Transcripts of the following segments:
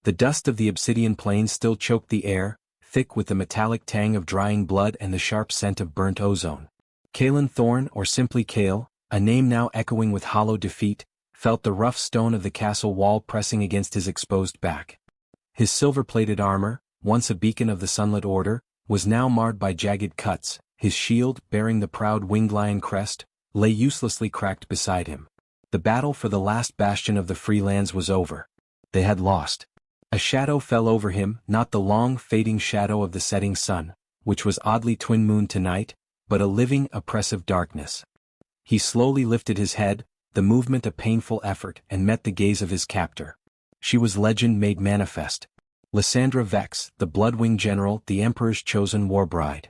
The dust of the obsidian plains still choked the air, thick with the metallic tang of drying blood and the sharp scent of burnt ozone. Kaelen Thorne, or simply Kael, a name now echoing with hollow defeat, felt the rough stone of the castle wall pressing against his exposed back. His silver-plated armor, once a beacon of the Sunlet Order, was now marred by jagged cuts. His shield, bearing the proud winged lion crest, lay uselessly cracked beside him. The battle for the last bastion of the free lands was over. They had lost. A shadow fell over him, not the long, fading shadow of the setting sun, which was oddly twin-moon tonight, but a living, oppressive darkness. He slowly lifted his head, the movement a painful effort, and met the gaze of his captor. She was legend made manifest. Lysandra Vex, the Bloodwing General, the Emperor's chosen Warbride.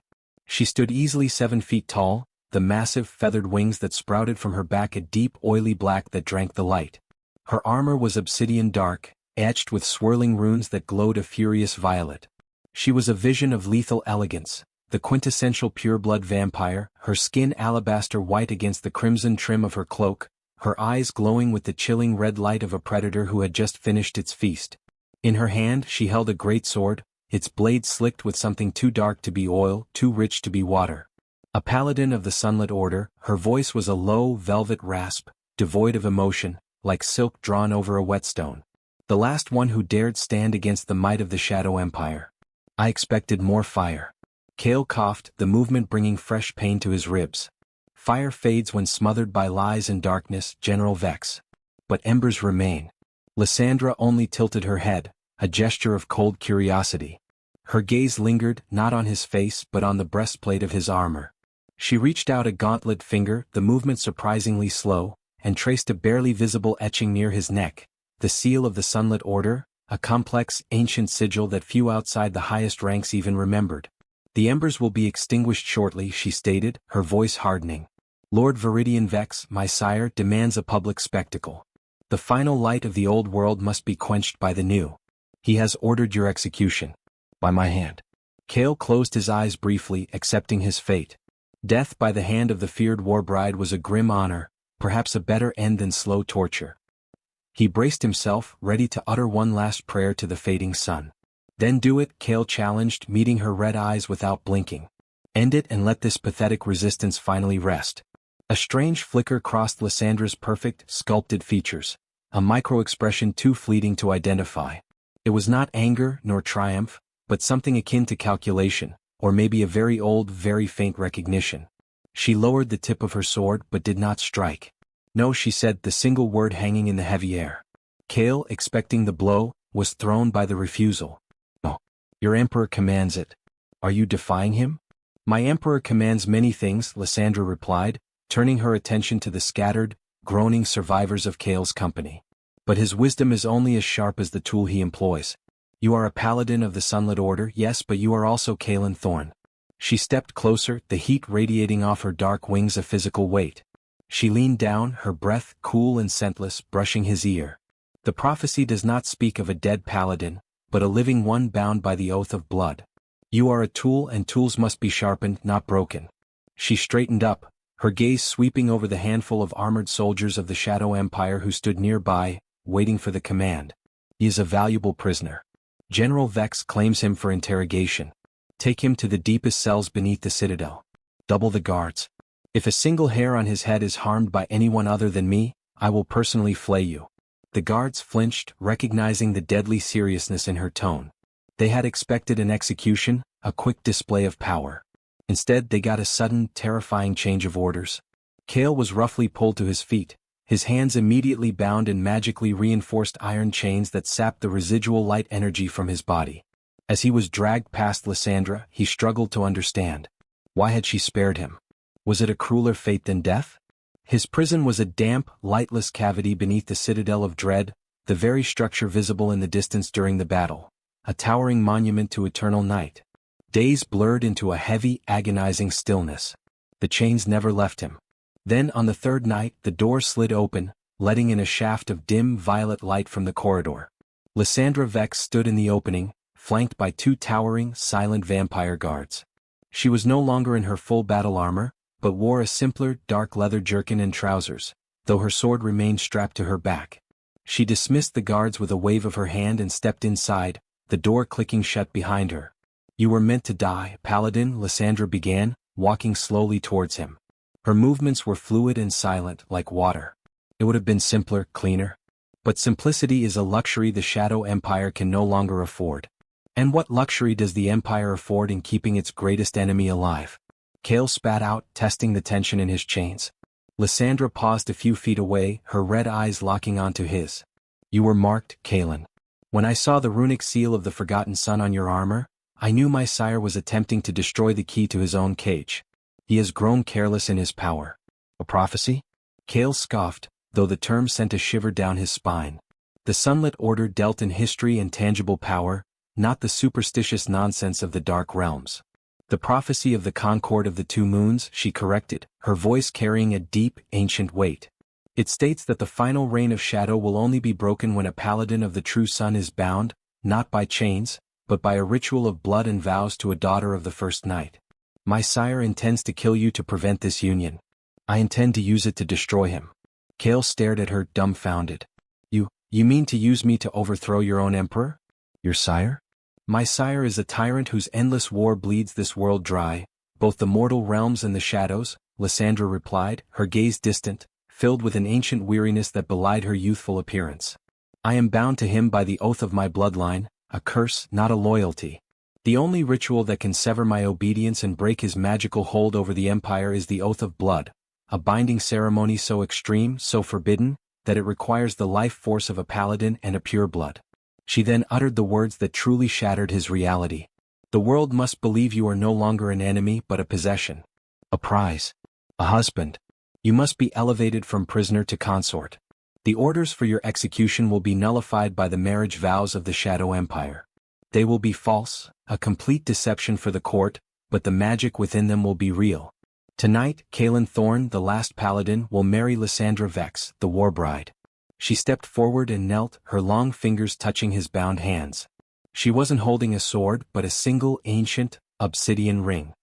She stood easily 7 feet tall, the massive feathered wings that sprouted from her back a deep oily black that drank the light. Her armor was obsidian dark, etched with swirling runes that glowed a furious violet. She was a vision of lethal elegance, the quintessential pureblood vampire, her skin alabaster white against the crimson trim of her cloak, her eyes glowing with the chilling red light of a predator who had just finished its feast. In her hand she held a great sword, its blade slicked with something too dark to be oil, too rich to be water. A paladin of the Sunlet Order, her voice was a low, velvet rasp, devoid of emotion, like silk drawn over a whetstone. The last one who dared stand against the might of the Shadow Empire. I expected more fire. Kael coughed, the movement bringing fresh pain to his ribs. Fire fades when smothered by lies and darkness, General Vex. But embers remain. Lysandra only tilted her head, a gesture of cold curiosity. Her gaze lingered, not on his face but on the breastplate of his armor. She reached out a gauntlet finger, the movement surprisingly slow, and traced a barely visible etching near his neck, the seal of the Sunlet Order, a complex, ancient sigil that few outside the highest ranks even remembered. The embers will be extinguished shortly, she stated, her voice hardening. Lord Veridian Vex, my sire, demands a public spectacle. The final light of the old world must be quenched by the new. He has ordered your execution. By my hand. Kael closed his eyes briefly, accepting his fate. Death by the hand of the feared Warbride was a grim honor, perhaps a better end than slow torture. He braced himself, ready to utter one last prayer to the fading sun. Then do it, Kael challenged, meeting her red eyes without blinking. End it and let this pathetic resistance finally rest. A strange flicker crossed Lysandra's perfect, sculpted features, a micro-expression too fleeting to identify. It was not anger nor triumph, but something akin to calculation, or maybe a very old, very faint recognition. She lowered the tip of her sword but did not strike. No, she said, the single word hanging in the heavy air. Kael, expecting the blow, was thrown by the refusal. No. Your emperor commands it. Are you defying him? My emperor commands many things, Lysandra replied, turning her attention to the scattered, groaning survivors of Kael's company. But his wisdom is only as sharp as the tool he employs. You are a paladin of the Sunlet Order, yes, but you are also Kaelen Thorne. She stepped closer, the heat radiating off her dark wings a physical weight. She leaned down, her breath cool and scentless, brushing his ear. The prophecy does not speak of a dead paladin, but a living one bound by the oath of blood. You are a tool and tools must be sharpened, not broken. She straightened up, her gaze sweeping over the handful of armored soldiers of the Shadow Empire who stood nearby, waiting for the command. He is a valuable prisoner. General Vex claims him for interrogation. Take him to the deepest cells beneath the citadel. Double the guards. If a single hair on his head is harmed by anyone other than me, I will personally flay you. The guards flinched, recognizing the deadly seriousness in her tone. They had expected an execution, a quick display of power. Instead they got a sudden, terrifying change of orders. Kael was roughly pulled to his feet, his hands immediately bound in magically reinforced iron chains that sapped the residual light energy from his body. As he was dragged past Lysandra, he struggled to understand. Why had she spared him? Was it a crueler fate than death? His prison was a damp, lightless cavity beneath the Citadel of Dread, the very structure visible in the distance during the battle, a towering monument to eternal night. Days blurred into a heavy, agonizing stillness. The chains never left him. Then on the third night, the door slid open, letting in a shaft of dim, violet light from the corridor. Lysandra Vex stood in the opening, flanked by 2 towering, silent vampire guards. She was no longer in her full battle armor, but wore a simpler, dark leather jerkin and trousers, though her sword remained strapped to her back. She dismissed the guards with a wave of her hand and stepped inside, the door clicking shut behind her. You were meant to die, Paladin, Lysandra began, walking slowly towards him. Her movements were fluid and silent, like water. It would have been simpler, cleaner. But simplicity is a luxury the Shadow Empire can no longer afford. And what luxury does the Empire afford in keeping its greatest enemy alive? Kael spat out, testing the tension in his chains. Lysandra paused a few feet away, her red eyes locking onto his. You were marked, Kaelen. When I saw the runic seal of the Forgotten Sun on your armor, I knew my sire was attempting to destroy the key to his own cage. He has grown careless in his power. A prophecy? Kael scoffed, though the term sent a shiver down his spine. The Sunlet Order dealt in history and tangible power, not the superstitious nonsense of the Dark Realms. The prophecy of the Concord of the Two Moons, she corrected, her voice carrying a deep, ancient weight. It states that the final reign of shadow will only be broken when a paladin of the true sun is bound, not by chains, but by a ritual of blood and vows to a daughter of the first night. My sire intends to kill you to prevent this union. I intend to use it to destroy him. Kael stared at her, dumbfounded. You mean to use me to overthrow your own emperor? Your sire? My sire is a tyrant whose endless war bleeds this world dry, both the mortal realms and the shadows, Lysandra replied, her gaze distant, filled with an ancient weariness that belied her youthful appearance. I am bound to him by the oath of my bloodline, a curse, not a loyalty. The only ritual that can sever my obedience and break his magical hold over the empire is the oath of blood, a binding ceremony so extreme, so forbidden, that it requires the life force of a paladin and a pureblood. She then uttered the words that truly shattered his reality. The world must believe you are no longer an enemy but a possession. A prize. A husband. You must be elevated from prisoner to consort. The orders for your execution will be nullified by the marriage vows of the Shadow Empire. They will be false, a complete deception for the court, but the magic within them will be real. Tonight, Kaelen Thorne, the last paladin, will marry Lysandra Vex, the Warbride. She stepped forward and knelt, her long fingers touching his bound hands. She wasn't holding a sword but a single ancient, obsidian ring.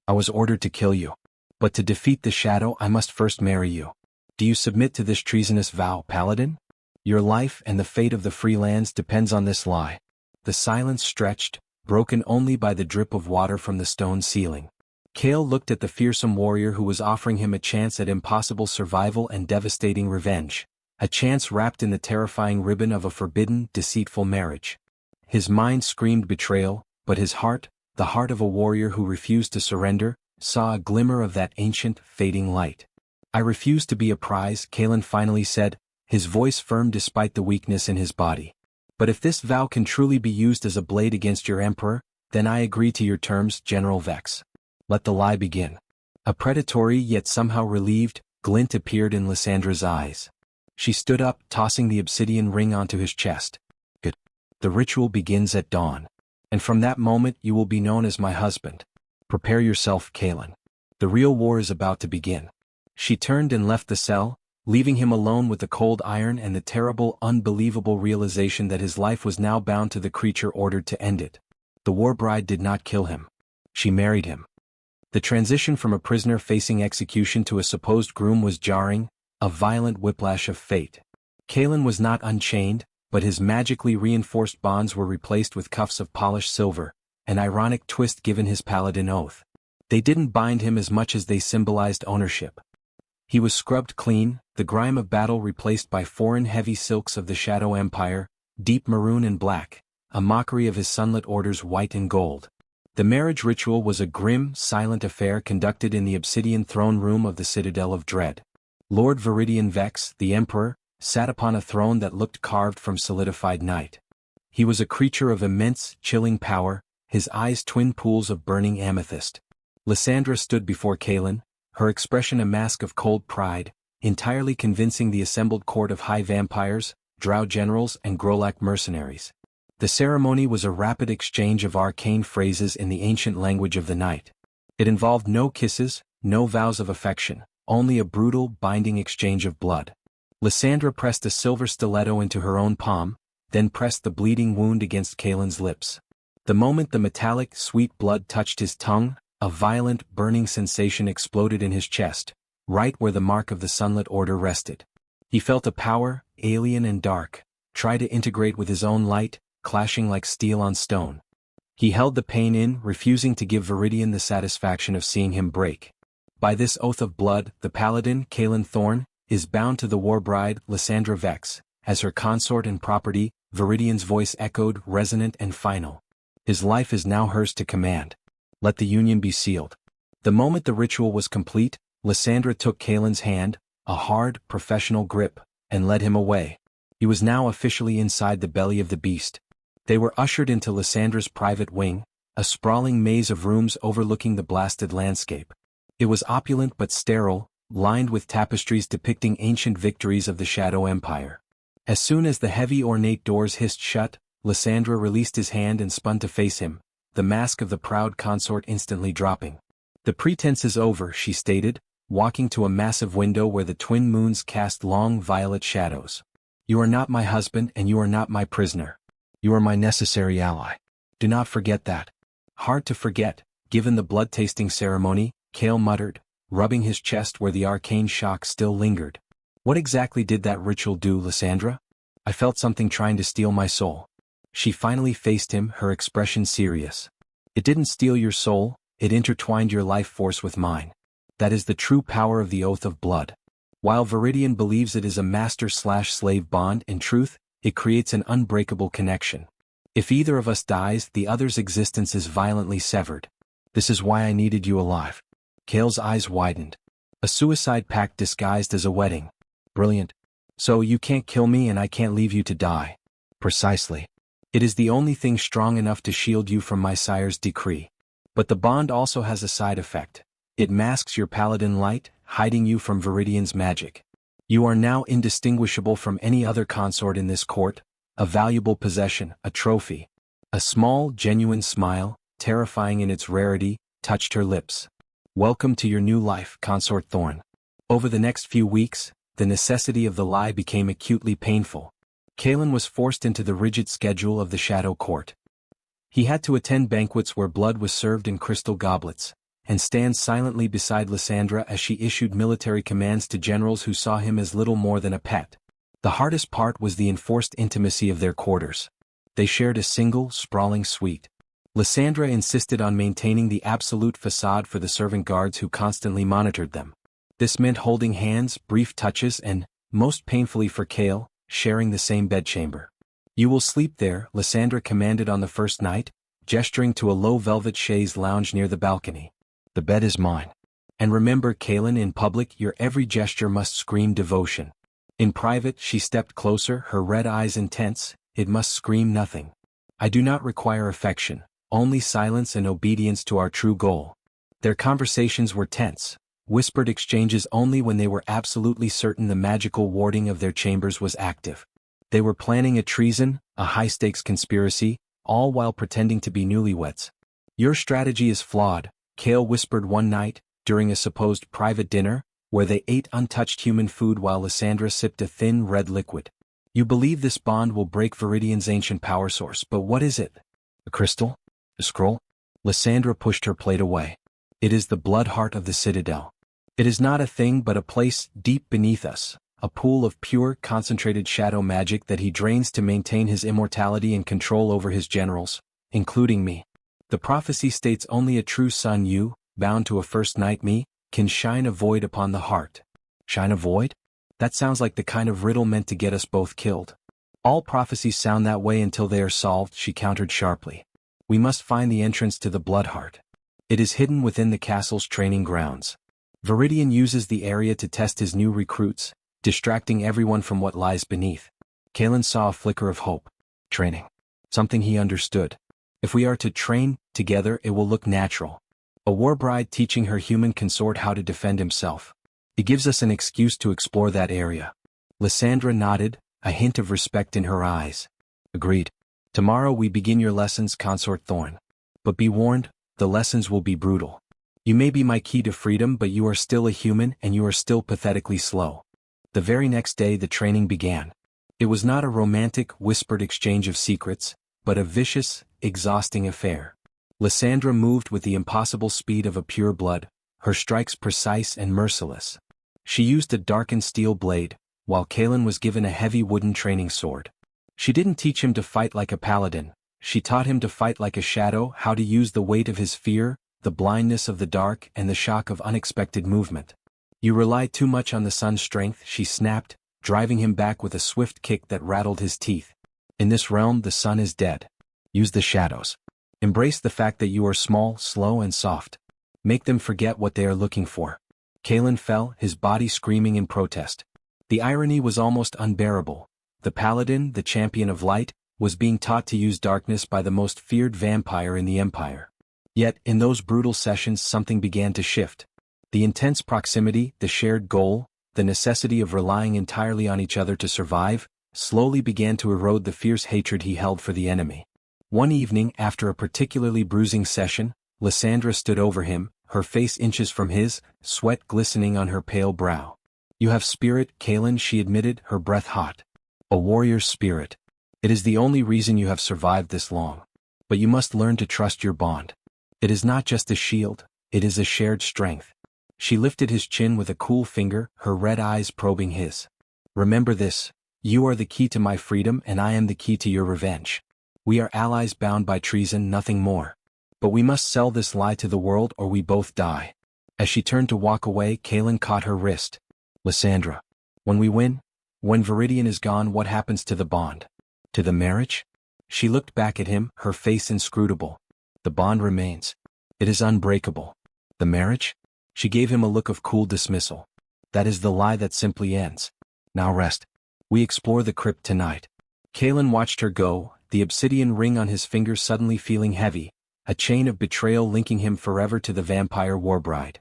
I was ordered to kill you. But to defeat the shadow I must first marry you. Do you submit to this treasonous vow, paladin? Your life and the fate of the free lands depends on this lie. The silence stretched, broken only by the drip of water from the stone ceiling. Kael looked at the fearsome warrior who was offering him a chance at impossible survival and devastating revenge. A chance wrapped in the terrifying ribbon of a forbidden, deceitful marriage. His mind screamed betrayal, but his heart, the heart of a warrior who refused to surrender, saw a glimmer of that ancient, fading light. I refuse to be a prize, Kaelen finally said, his voice firm despite the weakness in his body. But if this vow can truly be used as a blade against your emperor, then I agree to your terms, General Vex. Let the lie begin. A predatory yet somehow relieved glint appeared in Lysandra's eyes. She stood up, tossing the obsidian ring onto his chest. Good. The ritual begins at dawn. And from that moment you will be known as my husband. Prepare yourself, Kaelen. The real war is about to begin. She turned and left the cell, leaving him alone with the cold iron and the terrible, unbelievable realization that his life was now bound to the creature ordered to end it. The Warbride did not kill him. She married him. The transition from a prisoner facing execution to a supposed groom was jarring, a violent whiplash of fate. Kaelen was not unchained, but his magically reinforced bonds were replaced with cuffs of polished silver, an ironic twist given his paladin oath. They didn't bind him as much as they symbolized ownership. He was scrubbed clean, the grime of battle replaced by foreign heavy silks of the Shadow Empire, deep maroon and black, a mockery of his sunlet orders white and gold. The marriage ritual was a grim, silent affair conducted in the obsidian throne room of the Citadel of Dread. Lord Veridian Vex, the Emperor, sat upon a throne that looked carved from solidified night. He was a creature of immense, chilling power, his eyes twin pools of burning amethyst. Lysandra stood before Kaelen, her expression a mask of cold pride, entirely convincing the assembled court of high vampires, drow generals and Grolak mercenaries. The ceremony was a rapid exchange of arcane phrases in the ancient language of the night. It involved no kisses, no vows of affection, only a brutal, binding exchange of blood. Lysandra pressed a silver stiletto into her own palm, then pressed the bleeding wound against Kaelen's lips. The moment the metallic, sweet blood touched his tongue, a violent, burning sensation exploded in his chest, right where the mark of the Sunlet Order rested. He felt a power, alien and dark, try to integrate with his own light, clashing like steel on stone. He held the pain in, refusing to give Veridian the satisfaction of seeing him break. By this oath of blood, the Paladin, Kaelen Thorne, is bound to the Warbride, Lysandra Vex, as her consort and property. Veridian's voice echoed, resonant and final. His life is now hers to command. Let the union be sealed. The moment the ritual was complete, Lysandra took Kaelen's hand, a hard, professional grip, and led him away. He was now officially inside the belly of the beast. They were ushered into Lysandra's private wing, a sprawling maze of rooms overlooking the blasted landscape. It was opulent but sterile, lined with tapestries depicting ancient victories of the Shadow Empire. As soon as the heavy ornate doors hissed shut, Lysandra released his hand and spun to face him, the mask of the proud consort instantly dropping. The pretense is over, she stated, walking to a massive window where the twin moons cast long violet shadows. You are not my husband and you are not my prisoner. You are my necessary ally. Do not forget that. Hard to forget, given the blood-tasting ceremony, Kael muttered, rubbing his chest where the arcane shock still lingered. What exactly did that ritual do, Lysandra? I felt something trying to steal my soul. She finally faced him, her expression serious. It didn't steal your soul, it intertwined your life force with mine. That is the true power of the oath of blood. While Veridian believes it is a master-slave bond, in truth, it creates an unbreakable connection. If either of us dies, the other's existence is violently severed. This is why I needed you alive. Kael's eyes widened. A suicide pact disguised as a wedding. Brilliant. So you can't kill me and I can't leave you to die. Precisely. It is the only thing strong enough to shield you from my sire's decree. But the bond also has a side effect. It masks your paladin light, hiding you from Veridian's magic. You are now indistinguishable from any other consort in this court, a valuable possession, a trophy. A small, genuine smile, terrifying in its rarity, touched her lips. Welcome to your new life, Consort Thorne. Over the next few weeks, the necessity of the lie became acutely painful. Kaelen was forced into the rigid schedule of the Shadow Court. He had to attend banquets where blood was served in crystal goblets, and stand silently beside Lysandra as she issued military commands to generals who saw him as little more than a pet. The hardest part was the enforced intimacy of their quarters. They shared a single, sprawling suite. Lysandra insisted on maintaining the absolute facade for the servant guards who constantly monitored them. This meant holding hands, brief touches and, most painfully for Kael, sharing the same bedchamber. You will sleep there, Lysandra commanded on the first night, gesturing to a low velvet chaise lounge near the balcony. The bed is mine. And remember, Kaelen, in public your every gesture must scream devotion. In private she stepped closer, her red eyes intense, it must scream nothing. I do not require affection, only silence and obedience to our true goal. Their conversations were tense. Whispered exchanges only when they were absolutely certain the magical warding of their chambers was active. They were planning a treason, a high-stakes conspiracy, all while pretending to be newlyweds. Your strategy is flawed, Kael whispered one night, during a supposed private dinner, where they ate untouched human food while Lysandra sipped a thin red liquid. You believe this bond will break Veridian's ancient power source, but what is it? A crystal? A scroll? Lysandra pushed her plate away. It is the blood heart of the Citadel. It is not a thing but a place deep beneath us, a pool of pure, concentrated shadow magic that he drains to maintain his immortality and control over his generals, including me. The prophecy states only a true son, you, bound to a first night me, can shine a void upon the heart. Shine a void? That sounds like the kind of riddle meant to get us both killed. All prophecies sound that way until they are solved, she countered sharply. We must find the entrance to the blood heart. It is hidden within the castle's training grounds. Veridian uses the area to test his new recruits, distracting everyone from what lies beneath. Kaelen saw a flicker of hope. Training. Something he understood. If we are to train together, it will look natural. A warbride teaching her human consort how to defend himself. It gives us an excuse to explore that area. Lysandra nodded, a hint of respect in her eyes. Agreed. Tomorrow we begin your lessons, Consort Thorne. But be warned, the lessons will be brutal. You may be my key to freedom, but you are still a human and you are still pathetically slow. The very next day the training began. It was not a romantic, whispered exchange of secrets, but a vicious, exhausting affair. Lysandra moved with the impossible speed of a pureblood, her strikes precise and merciless. She used a darkened steel blade, while Kaelen was given a heavy wooden training sword. She didn't teach him to fight like a paladin, she taught him to fight like a shadow, how to use the weight of his fear, the blindness of the dark and the shock of unexpected movement. You rely too much on the sun's strength, she snapped, driving him back with a swift kick that rattled his teeth. In this realm the sun is dead. Use the shadows. Embrace the fact that you are small, slow and soft. Make them forget what they are looking for. Kaelen fell, his body screaming in protest. The irony was almost unbearable. The paladin, the champion of light, was being taught to use darkness by the most feared vampire in the Empire. Yet, in those brutal sessions something began to shift. The intense proximity, the shared goal, the necessity of relying entirely on each other to survive, slowly began to erode the fierce hatred he held for the enemy. One evening, after a particularly bruising session, Lysandra stood over him, her face inches from his, sweat glistening on her pale brow. You have spirit, Kaelen, she admitted, her breath hot. A warrior's spirit. It is the only reason you have survived this long. But you must learn to trust your bond. It is not just a shield, it is a shared strength. She lifted his chin with a cool finger, her red eyes probing his. Remember this, you are the key to my freedom and I am the key to your revenge. We are allies bound by treason, nothing more. But we must sell this lie to the world or we both die. As she turned to walk away, Kaelen caught her wrist. Lysandra. When we win? When Veridian is gone, what happens to the bond? To the marriage? She looked back at him, her face inscrutable. The bond remains. It is unbreakable. The marriage? She gave him a look of cool dismissal. That is the lie that simply ends. Now rest. We explore the crypt tonight. Kaelen watched her go, the obsidian ring on his finger suddenly feeling heavy, a chain of betrayal linking him forever to the vampire Warbride.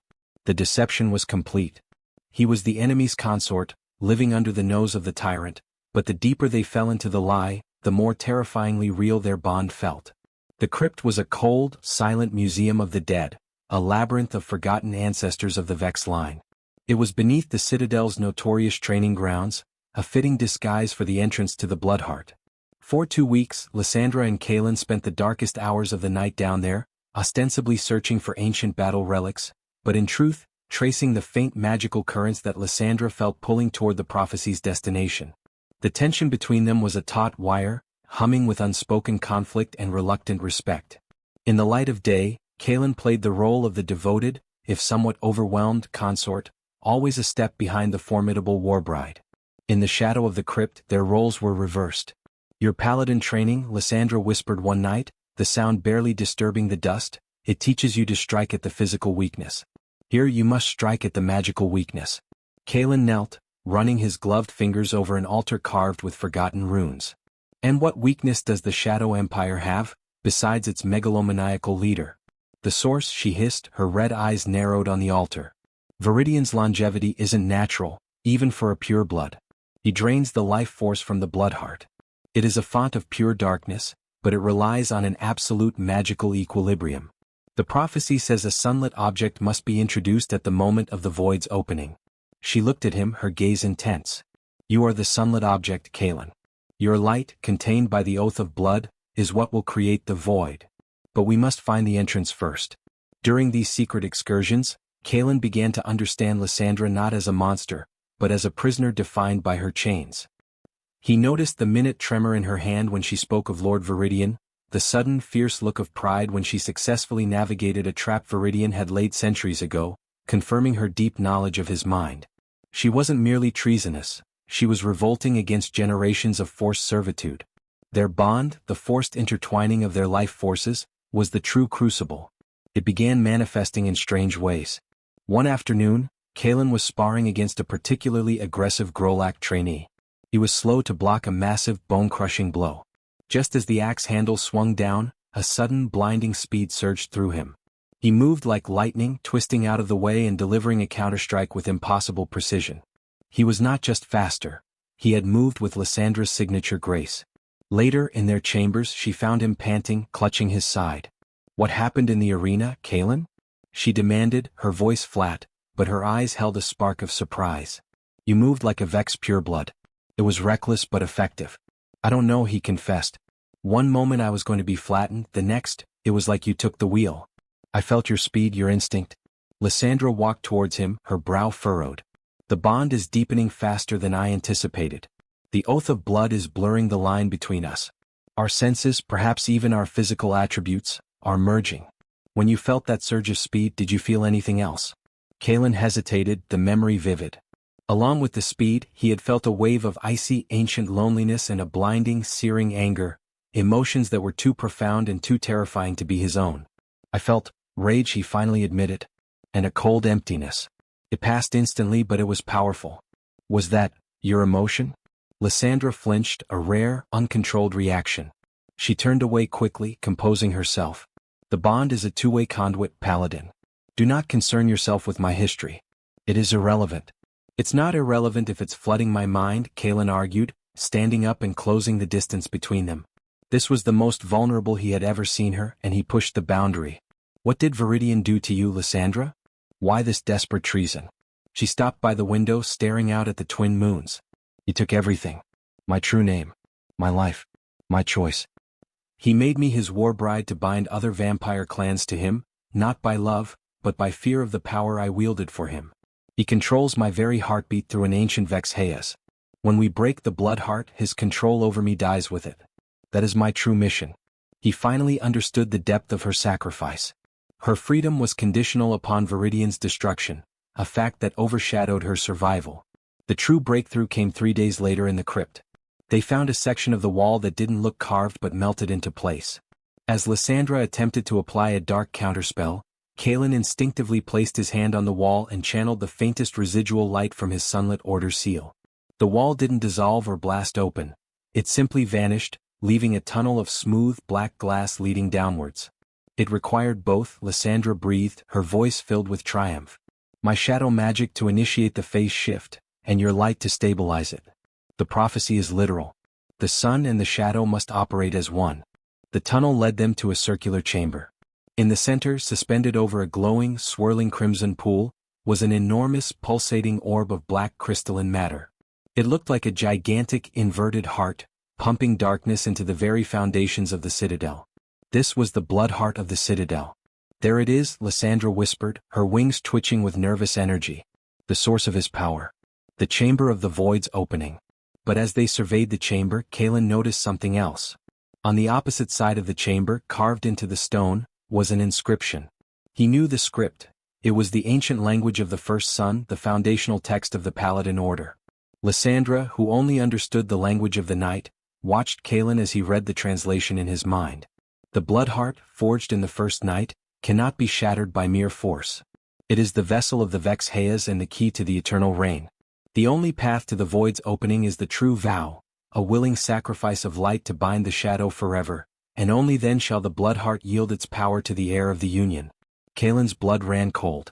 The deception was complete. He was the enemy's consort, living under the nose of the tyrant, but the deeper they fell into the lie, the more terrifyingly real their bond felt. The crypt was a cold, silent museum of the dead, a labyrinth of forgotten ancestors of the Vex line. It was beneath the Citadel's notorious training grounds, a fitting disguise for the entrance to the Bloodheart. For 2 weeks, Lysandra and Kaelen spent the darkest hours of the night down there, ostensibly searching for ancient battle relics, but in truth, tracing the faint magical currents that Lysandra felt pulling toward the prophecy's destination. The tension between them was a taut wire, humming with unspoken conflict and reluctant respect. In the light of day, Kaelen played the role of the devoted, if somewhat overwhelmed, consort, always a step behind the formidable Warbride. In the shadow of the crypt, their roles were reversed. Your paladin training, Lysandra whispered one night, the sound barely disturbing the dust, it teaches you to strike at the physical weakness. Here you must strike at the magical weakness. Kaelen knelt, running his gloved fingers over an altar carved with forgotten runes. And what weakness does the Shadow Empire have, besides its megalomaniacal leader? The source, she hissed, her red eyes narrowed on the altar. Veridian's longevity isn't natural, even for a pureblood. He drains the life force from the Bloodheart. It is a font of pure darkness, but it relies on an absolute magical equilibrium. The prophecy says a sunlet object must be introduced at the moment of the void's opening. She looked at him, her gaze intense. You are the sunlet object, Kaelen. Your light, contained by the oath of blood, is what will create the void. But we must find the entrance first. During these secret excursions, Kaelen began to understand Lysandra not as a monster, but as a prisoner defined by her chains. He noticed the minute tremor in her hand when she spoke of Lord Veridian, the sudden fierce look of pride when she successfully navigated a trap Veridian had laid centuries ago, confirming her deep knowledge of his mind. She wasn't merely treasonous, she was revolting against generations of forced servitude. Their bond, the forced intertwining of their life forces, was the true crucible. It began manifesting in strange ways. One afternoon, Kaelen was sparring against a particularly aggressive Grolak trainee. He was slow to block a massive bone-crushing blow. Just as the axe handle swung down, a sudden blinding speed surged through him. He moved like lightning, twisting out of the way and delivering a counterstrike with impossible precision. He was not just faster. He had moved with Lysandra's signature grace. Later, in their chambers, she found him panting, clutching his side. What happened in the arena, Kaelen? She demanded, her voice flat, but her eyes held a spark of surprise. You moved like a Vex pureblood. It was reckless but effective. I don't know, he confessed. One moment I was going to be flattened, the next, it was like you took the wheel. I felt your speed, your instinct. Lysandra walked towards him, her brow furrowed. The bond is deepening faster than I anticipated. The oath of blood is blurring the line between us. Our senses, perhaps even our physical attributes, are merging. When you felt that surge of speed, did you feel anything else? Kaelen hesitated, the memory vivid. Along with the speed, he had felt a wave of icy, ancient loneliness and a blinding, searing anger, emotions that were too profound and too terrifying to be his own. I felt rage, he finally admitted, and a cold emptiness. It passed instantly, but it was powerful. Was that your emotion? Lysandra flinched, a rare, uncontrolled reaction. She turned away quickly, composing herself. The bond is a two-way conduit, Paladin. Do not concern yourself with my history. It is irrelevant. It's not irrelevant if it's flooding my mind, Kaelen argued, standing up and closing the distance between them. This was the most vulnerable he had ever seen her, and he pushed the boundary. What did Veridian do to you, Lysandra? Why this desperate treason? She stopped by the window, staring out at the twin moons. He took everything. My true name. My life. My choice. He made me his warbride to bind other vampire clans to him, not by love, but by fear of the power I wielded for him. He controls my very heartbeat through an ancient Vex Heirs. When we break the blood heart, his control over me dies with it. That is my true mission. He finally understood the depth of her sacrifice. Her freedom was conditional upon Veridian's destruction, a fact that overshadowed her survival. The true breakthrough came 3 days later in the crypt. They found a section of the wall that didn't look carved but melted into place. As Lysandra attempted to apply a dark counterspell, Kaelen instinctively placed his hand on the wall and channeled the faintest residual light from his sunlet order seal. The wall didn't dissolve or blast open. It simply vanished, leaving a tunnel of smooth black glass leading downwards. It required both, Lysandra breathed, her voice filled with triumph. My shadow magic to initiate the phase shift, and your light to stabilize it. The prophecy is literal. The sun and the shadow must operate as one. The tunnel led them to a circular chamber. In the center, suspended over a glowing, swirling crimson pool, was an enormous, pulsating orb of black crystalline matter. It looked like a gigantic, inverted heart, pumping darkness into the very foundations of the citadel. This was the blood heart of the citadel. There it is, Lysandra whispered, her wings twitching with nervous energy. The source of his power. The chamber of the void's opening. But as they surveyed the chamber, Kaelen noticed something else. On the opposite side of the chamber, carved into the stone, was an inscription. He knew the script. It was the ancient language of the First Sun, the foundational text of the Paladin order. Lysandra, who only understood the language of the night, watched Kaelen as he read the translation in his mind. The blood heart, forged in the first night, cannot be shattered by mere force. It is the vessel of the Vex Heirs and the key to the eternal reign. The only path to the void's opening is the true vow, a willing sacrifice of light to bind the shadow forever, and only then shall the blood heart yield its power to the heir of the union. Kaelen's blood ran cold.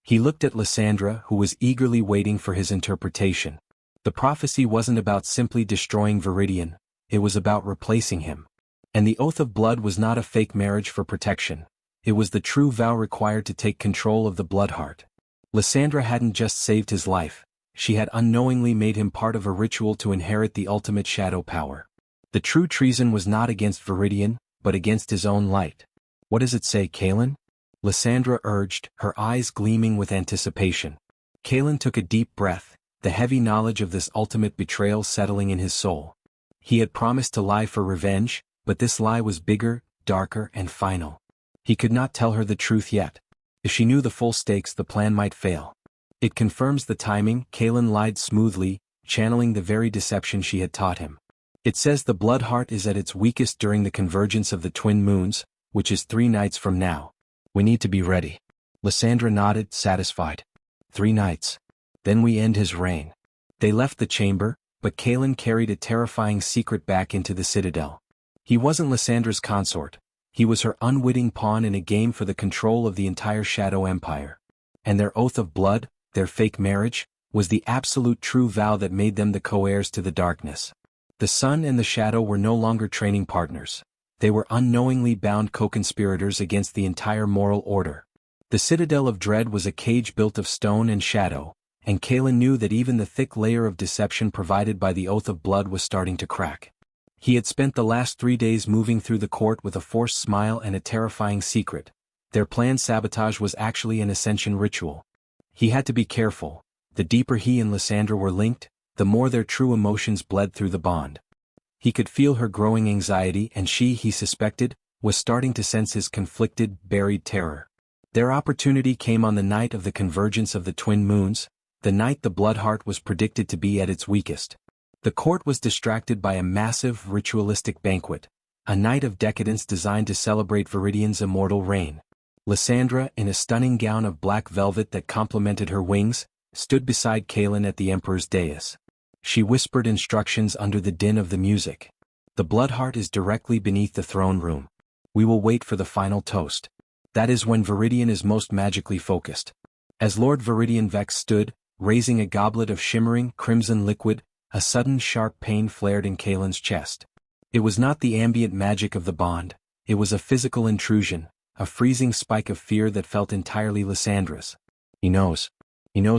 He looked at Lysandra, who was eagerly waiting for his interpretation. The prophecy wasn't about simply destroying Veridian, it was about replacing him. And the oath of blood was not a fake marriage for protection. It was the true vow required to take control of the blood heart. Lysandra hadn't just saved his life, she had unknowingly made him part of a ritual to inherit the ultimate shadow power. The true treason was not against Veridian, but against his own light. What does it say, Kaelen? Lysandra urged, her eyes gleaming with anticipation. Kaelen took a deep breath, the heavy knowledge of this ultimate betrayal settling in his soul. He had promised to lie for revenge, but this lie was bigger, darker, and final. He could not tell her the truth yet. If she knew the full stakes, the plan might fail. It confirms the timing, Kaelen lied smoothly, channeling the very deception she had taught him. It says the blood heart is at its weakest during the convergence of the twin moons, which is 3 nights from now. We need to be ready. Lysandra nodded, satisfied. 3 nights. Then we end his reign. They left the chamber, but Kaelen carried a terrifying secret back into the citadel. He wasn't Lysandra's consort. He was her unwitting pawn in a game for the control of the entire Shadow Empire. And their oath of blood, their fake marriage, was the absolute true vow that made them the co-heirs to the darkness. The sun and the shadow were no longer training partners. They were unknowingly bound co-conspirators against the entire moral order. The Citadel of Dread was a cage built of stone and shadow, and Kaelen knew that even the thick layer of deception provided by the Oath of Blood was starting to crack. He had spent the last 3 days moving through the court with a forced smile and a terrifying secret. Their planned sabotage was actually an ascension ritual. He had to be careful. The deeper he and Lysandra were linked, the more their true emotions bled through the bond. He could feel her growing anxiety and she, he suspected, was starting to sense his conflicted, buried terror. Their opportunity came on the night of the convergence of the twin moons, the night the Bloodheart was predicted to be at its weakest. The court was distracted by a massive, ritualistic banquet, a night of decadence designed to celebrate Veridian's immortal reign. Lysandra, in a stunning gown of black velvet that complemented her wings, stood beside Kaelen at the Emperor's dais. She whispered instructions under the din of the music. The Bloodheart is directly beneath the throne room. We will wait for the final toast. That is when Veridian is most magically focused. As Lord Veridian Vex stood, raising a goblet of shimmering, crimson liquid, a sudden sharp pain flared in Kaelen's chest. It was not the ambient magic of the bond, it was a physical intrusion, a freezing spike of fear that felt entirely Lysandra's. He knows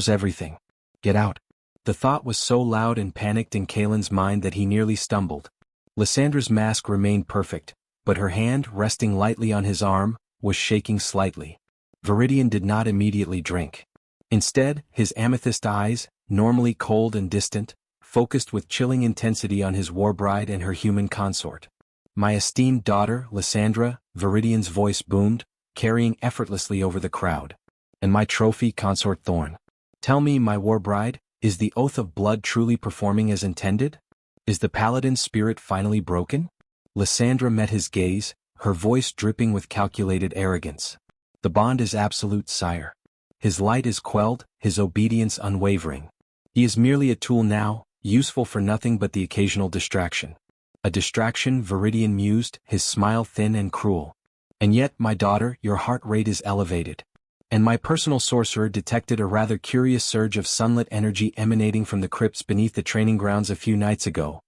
everything. Get out. The thought was so loud and panicked in Kaelen's mind that he nearly stumbled. Lysandra's mask remained perfect, but her hand, resting lightly on his arm, was shaking slightly. Veridian did not immediately drink. Instead, his amethyst eyes, normally cold and distant, focused with chilling intensity on his Warbride and her human consort. My esteemed daughter, Lysandra, Veridian's voice boomed, carrying effortlessly over the crowd. And my trophy consort Thorne. Tell me, my Warbride, is the oath of blood truly performing as intended? Is the Paladin's spirit finally broken? Lysandra met his gaze, her voice dripping with calculated arrogance. The bond is absolute, sire. His light is quelled, his obedience unwavering. He is merely a tool now, useful for nothing but the occasional distraction. A distraction, Veridian mused, his smile thin and cruel. And yet, my daughter, your heart rate is elevated. And my personal sorcerer detected a rather curious surge of sunlet energy emanating from the crypts beneath the training grounds a few nights ago.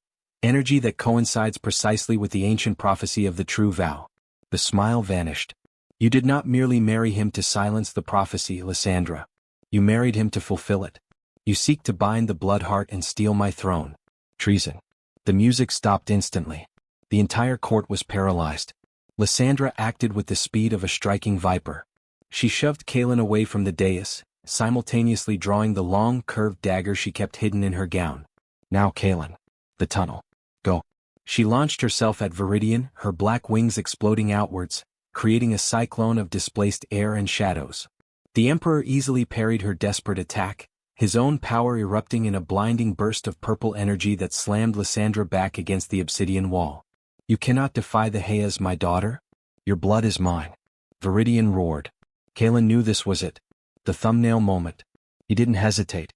Energy that coincides precisely with the ancient prophecy of the true vow. The smile vanished. You did not merely marry him to silence the prophecy, Lysandra. You married him to fulfill it. You seek to bind the Bloodheart and steal my throne. Treason. The music stopped instantly. The entire court was paralyzed. Lysandra acted with the speed of a striking viper. She shoved Kaelen away from the dais, simultaneously drawing the long, curved dagger she kept hidden in her gown. Now, Kaelen. The tunnel. Go. She launched herself at Veridian, her black wings exploding outwards, creating a cyclone of displaced air and shadows. The Emperor easily parried her desperate attack, his own power erupting in a blinding burst of purple energy that slammed Lysandra back against the obsidian wall. You cannot defy the Heirs, my daughter? Your blood is mine. Veridian roared. Kaelen knew this was it. The thumbnail moment. He didn't hesitate.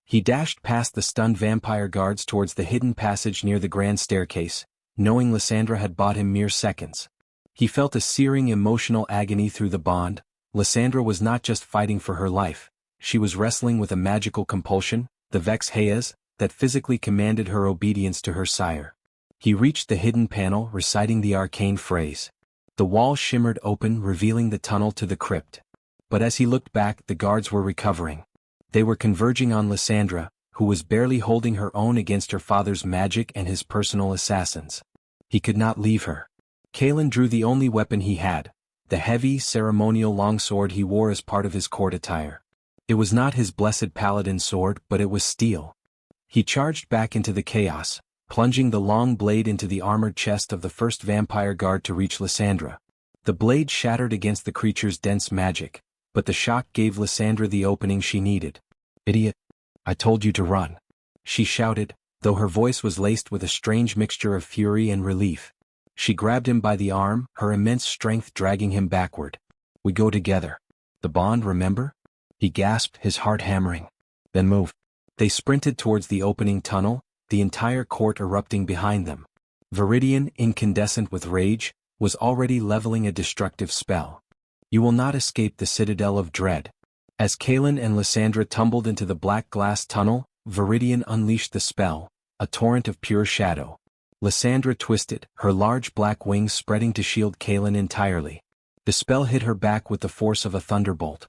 He dashed past the stunned vampire guards towards the hidden passage near the grand staircase, knowing Lysandra had bought him mere seconds. He felt a searing emotional agony through the bond. Lysandra was not just fighting for her life, she was wrestling with a magical compulsion, the Vex Heirs, that physically commanded her obedience to her sire. He reached the hidden panel, reciting the arcane phrase. The wall shimmered open, revealing the tunnel to the crypt. But as he looked back, the guards were recovering. They were converging on Lysandra, who was barely holding her own against her father's magic and his personal assassins. He could not leave her. Kaelen drew the only weapon he had, the heavy, ceremonial longsword he wore as part of his court attire. It was not his blessed paladin sword, but it was steel. He charged back into the chaos, plunging the long blade into the armored chest of the first vampire guard to reach Lysandra. The blade shattered against the creature's dense magic, but the shock gave Lysandra the opening she needed. Idiot! I told you to run. She shouted, though her voice was laced with a strange mixture of fury and relief. She grabbed him by the arm, her immense strength dragging him backward. We go together. The bond, remember? He gasped, his heart hammering. Then move. They sprinted towards the opening tunnel, the entire court erupting behind them. Veridian, incandescent with rage, was already leveling a destructive spell. You will not escape the citadel of dread. As Kaelen and Lysandra tumbled into the black glass tunnel, Veridian unleashed the spell, a torrent of pure shadow. Lysandra twisted, her large black wings spreading to shield Kaelen entirely. The spell hit her back with the force of a thunderbolt.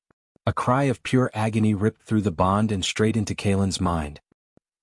A cry of pure agony ripped through the bond and straight into Kaelen's mind.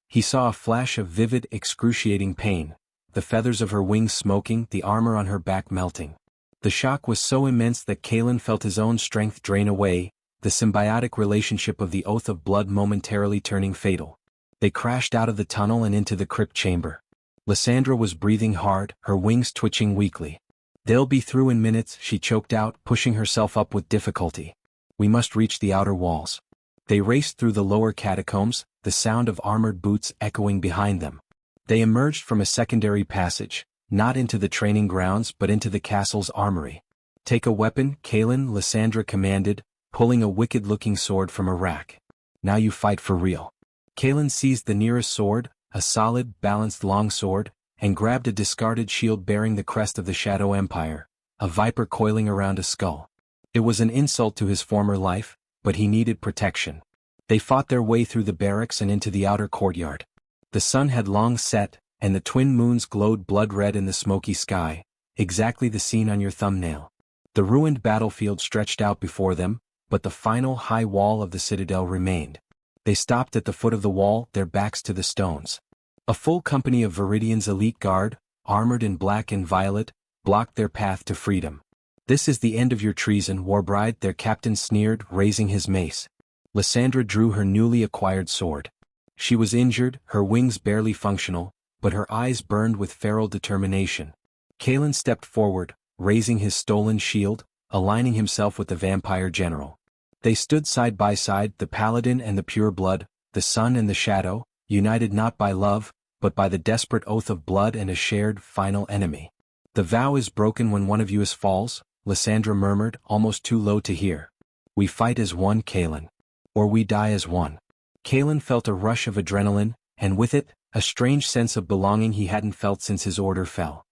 He saw a flash of vivid, excruciating pain, the feathers of her wings smoking, the armor on her back melting. The shock was so immense that Kaelen felt his own strength drain away, the symbiotic relationship of the oath of blood momentarily turning fatal. They crashed out of the tunnel and into the crypt chamber. Lysandra was breathing hard, her wings twitching weakly. "They'll be through in minutes," she choked out, pushing herself up with difficulty. "We must reach the outer walls." They raced through the lower catacombs, the sound of armored boots echoing behind them. They emerged from a secondary passage, not into the training grounds but into the castle's armory. "Take a weapon," Kaelen, Lysandra commanded, pulling a wicked-looking sword from a rack. "Now you fight for real." Kaelen seized the nearest sword, a solid, balanced long sword, and grabbed a discarded shield bearing the crest of the Shadow Empire, a viper coiling around a skull. It was an insult to his former life, but he needed protection. They fought their way through the barracks and into the outer courtyard. The sun had long set, and the twin moons glowed blood-red in the smoky sky, exactly the scene on your thumbnail. The ruined battlefield stretched out before them, but the final high wall of the citadel remained. They stopped at the foot of the wall, their backs to the stones. A full company of Veridian's elite guard, armored in black and violet, blocked their path to freedom. "This is the end of your treason, Warbride," their captain sneered, raising his mace. Lysandra drew her newly acquired sword. She was injured, her wings barely functional, but her eyes burned with feral determination. Kaelen stepped forward, raising his stolen shield, aligning himself with the vampire general. They stood side by side, the Paladin and the Pureblood, the sun and the shadow, united not by love, but by the desperate oath of blood and a shared, final enemy. "The vow is broken when one of you is falls," Lysandra murmured, almost too low to hear. "We fight as one, Kaelen. Or we die as one." Kaelen felt a rush of adrenaline, and with it, a strange sense of belonging he hadn't felt since his order fell.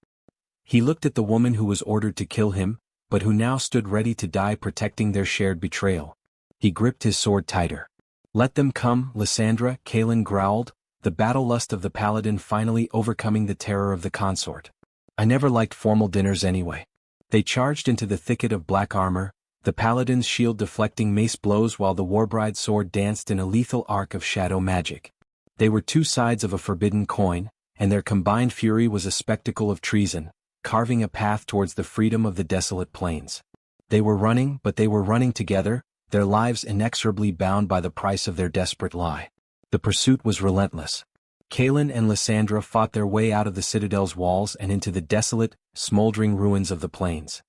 He looked at the woman who was ordered to kill him, but who now stood ready to die protecting their shared betrayal. He gripped his sword tighter. "Let them come, Lysandra," Kaelen growled, the battle lust of the Paladin finally overcoming the terror of the consort. "I never liked formal dinners anyway." They charged into the thicket of black armor, the Paladin's shield deflecting mace blows while the Warbride's sword danced in a lethal arc of shadow magic. They were two sides of a forbidden coin, and their combined fury was a spectacle of treason, carving a path towards the freedom of the desolate plains. They were running, but they were running together, their lives inexorably bound by the price of their desperate lie. The pursuit was relentless. Kaelen and Lysandra fought their way out of the citadel's walls and into the desolate, smoldering ruins of the plains.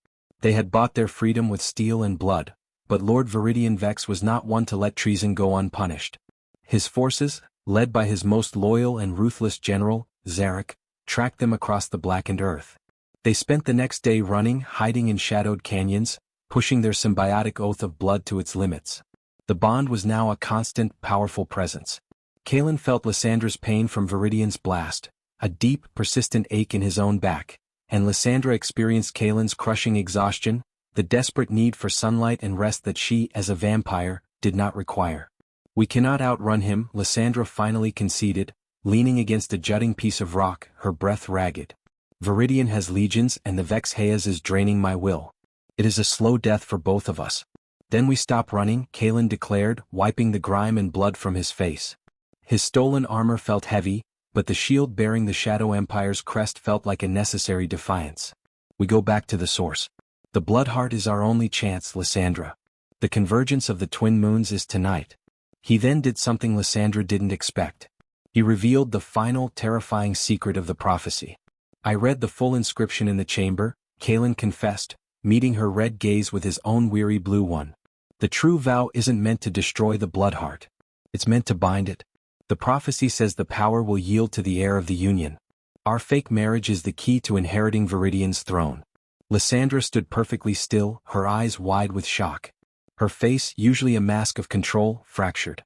They had bought their freedom with steel and blood, but Lord Veridian Vex was not one to let treason go unpunished. His forces, led by his most loyal and ruthless general, Zarek, tracked them across the blackened earth. They spent the next day running, hiding in shadowed canyons, pushing their symbiotic oath of blood to its limits. The bond was now a constant, powerful presence. Kaelen felt Lysandra's pain from Veridian's blast, a deep, persistent ache in his own back, and Lysandra experienced Kaelen's crushing exhaustion, the desperate need for sunlight and rest that she, as a vampire, did not require. "We cannot outrun him," Lysandra finally conceded, leaning against a jutting piece of rock, her breath ragged. "Veridian has legions and the Vex Heirs is draining my will. It is a slow death for both of us." "Then we stop running," Kaelen declared, wiping the grime and blood from his face. His stolen armor felt heavy, but the shield bearing the Shadow Empire's crest felt like a necessary defiance. "We go back to the source. The Bloodheart is our only chance, Lysandra. The convergence of the twin moons is tonight." He then did something Lysandra didn't expect. He revealed the final, terrifying secret of the prophecy. "I read the full inscription in the chamber," Kaelen confessed, meeting her red gaze with his own weary blue one. "The true vow isn't meant to destroy the Bloodheart. It's meant to bind it. The prophecy says the power will yield to the heir of the Union. Our fake marriage is the key to inheriting Veridian's throne." Lysandra stood perfectly still, her eyes wide with shock. Her face, usually a mask of control, fractured.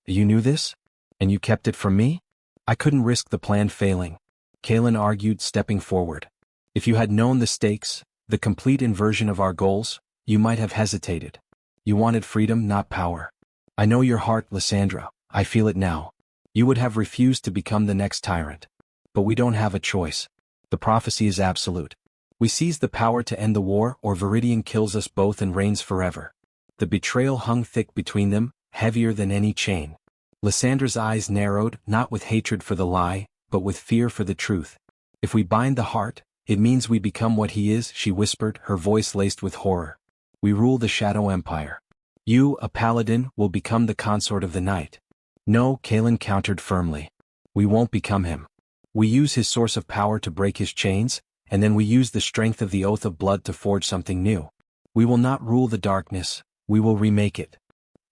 You knew this? And you kept it from me?" "I couldn't risk the plan failing," Kaelen argued, stepping forward. "If you had known the stakes, the complete inversion of our goals, you might have hesitated. You wanted freedom, not power. I know your heart, Lysandra. I feel it now. You would have refused to become the next tyrant. But we don't have a choice. The prophecy is absolute. We seize the power to end the war, or Veridian kills us both and reigns forever." The betrayal hung thick between them, heavier than any chain. Lysandra's eyes narrowed, not with hatred for the lie, but with fear for the truth. "If we bind the heart, it means we become what he is," she whispered, her voice laced with horror. "We rule the Shadow Empire. You, a Paladin, will become the consort of the night. No, Kaelen countered firmly. We won't become him. We use his source of power to break his chains, and then we use the strength of the Oath of Blood to forge something new. We will not rule the darkness, we will remake it.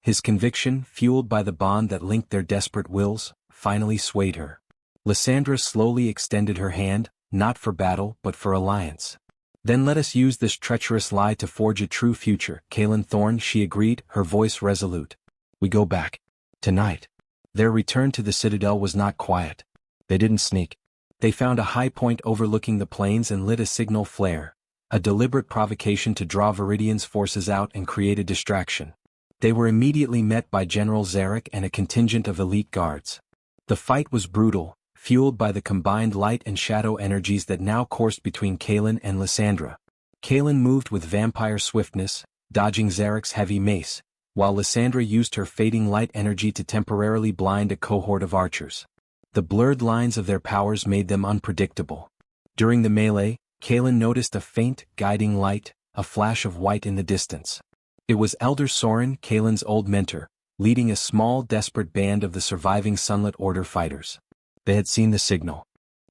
His conviction, fueled by the bond that linked their desperate wills, finally swayed her. Lysandra slowly extended her hand, not for battle but for alliance. Then let us use this treacherous lie to forge a true future. Kaelen Thorne, she agreed, her voice resolute. We go back. Tonight. Their return to the citadel was not quiet. They didn't sneak. They found a high point overlooking the plains and lit a signal flare, a deliberate provocation to draw Veridian's forces out and create a distraction. They were immediately met by General Zarek and a contingent of elite guards. The fight was brutal, fueled by the combined light and shadow energies that now coursed between Kaelen and Lysandra. Kaelen moved with vampire swiftness, dodging Zarek's heavy mace, while Lysandra used her fading light energy to temporarily blind a cohort of archers. The blurred lines of their powers made them unpredictable. During the melee, Kaelen noticed a faint, guiding light, a flash of white in the distance. It was Elder Soren, Kaelen's old mentor, leading a small, desperate band of the surviving Sunlet Order fighters. They had seen the signal.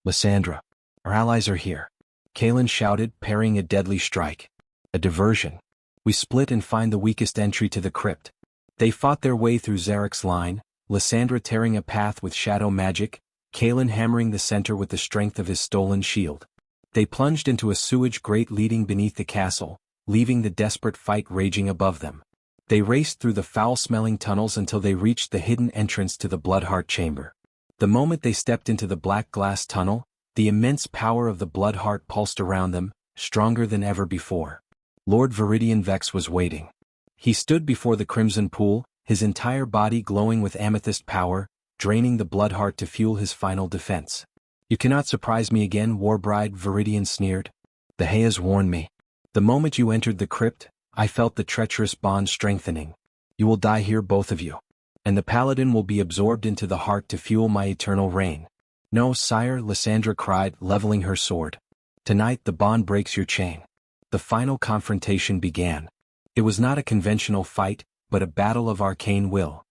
Lysandra, our allies are here. Kaelen shouted, parrying a deadly strike. A diversion. We split and find the weakest entry to the crypt. They fought their way through Zarek's line, Lysandra tearing a path with shadow magic, Kaelen hammering the center with the strength of his stolen shield. They plunged into a sewage grate leading beneath the castle, leaving the desperate fight raging above them. They raced through the foul-smelling tunnels until they reached the hidden entrance to the Bloodheart chamber. The moment they stepped into the black glass tunnel, the immense power of the Bloodheart pulsed around them, stronger than ever before. Lord Veridian Vex was waiting. He stood before the crimson pool, his entire body glowing with amethyst power, draining the Bloodheart to fuel his final defense. You cannot surprise me again, Warbride, Veridian sneered. The Heirs warned me. The moment you entered the crypt, I felt the treacherous bond strengthening. You will die here, both of you. And the Paladin will be absorbed into the heart to fuel my eternal reign. No, sire, Lysandra cried, leveling her sword. Tonight the bond breaks your chain. The final confrontation began. It was not a conventional fight, but a battle of arcane will.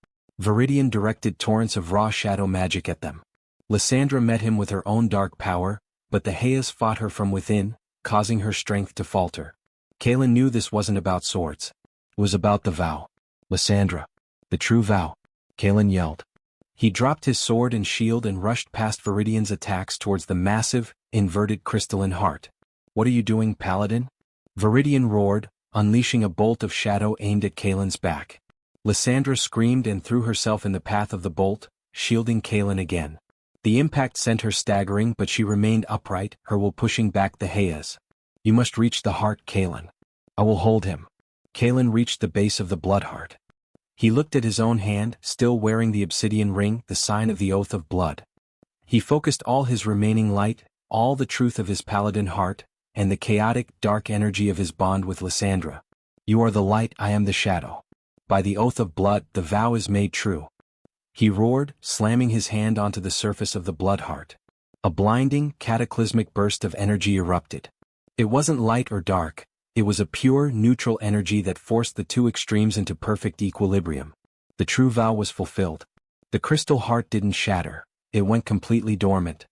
Veridian directed torrents of raw shadow magic at them. Lysandra met him with her own dark power, but the Heirs fought her from within, causing her strength to falter. Kaelen knew this wasn't about swords. It was about the vow. Lysandra. The true vow. Kaelen yelled. He dropped his sword and shield and rushed past Veridian's attacks towards the massive, inverted crystalline heart. What are you doing, Paladin? Veridian roared, unleashing a bolt of shadow aimed at Kaelen's back. Lysandra screamed and threw herself in the path of the bolt, shielding Kaelen again. The impact sent her staggering, but she remained upright, her will pushing back the Heirs. You must reach the heart, Kaelen. I will hold him. Kaelen reached the base of the Bloodheart. He looked at his own hand, still wearing the obsidian ring, the sign of the Oath of Blood. He focused all his remaining light, all the truth of his Paladin heart, and the chaotic, dark energy of his bond with Lysandra. You are the light, I am the shadow. By the Oath of Blood, the vow is made true. He roared, slamming his hand onto the surface of the Bloodheart. A blinding, cataclysmic burst of energy erupted. It wasn't light or dark. It was a pure, neutral energy that forced the two extremes into perfect equilibrium. The true vow was fulfilled. The crystal heart didn't shatter. It went completely dormant.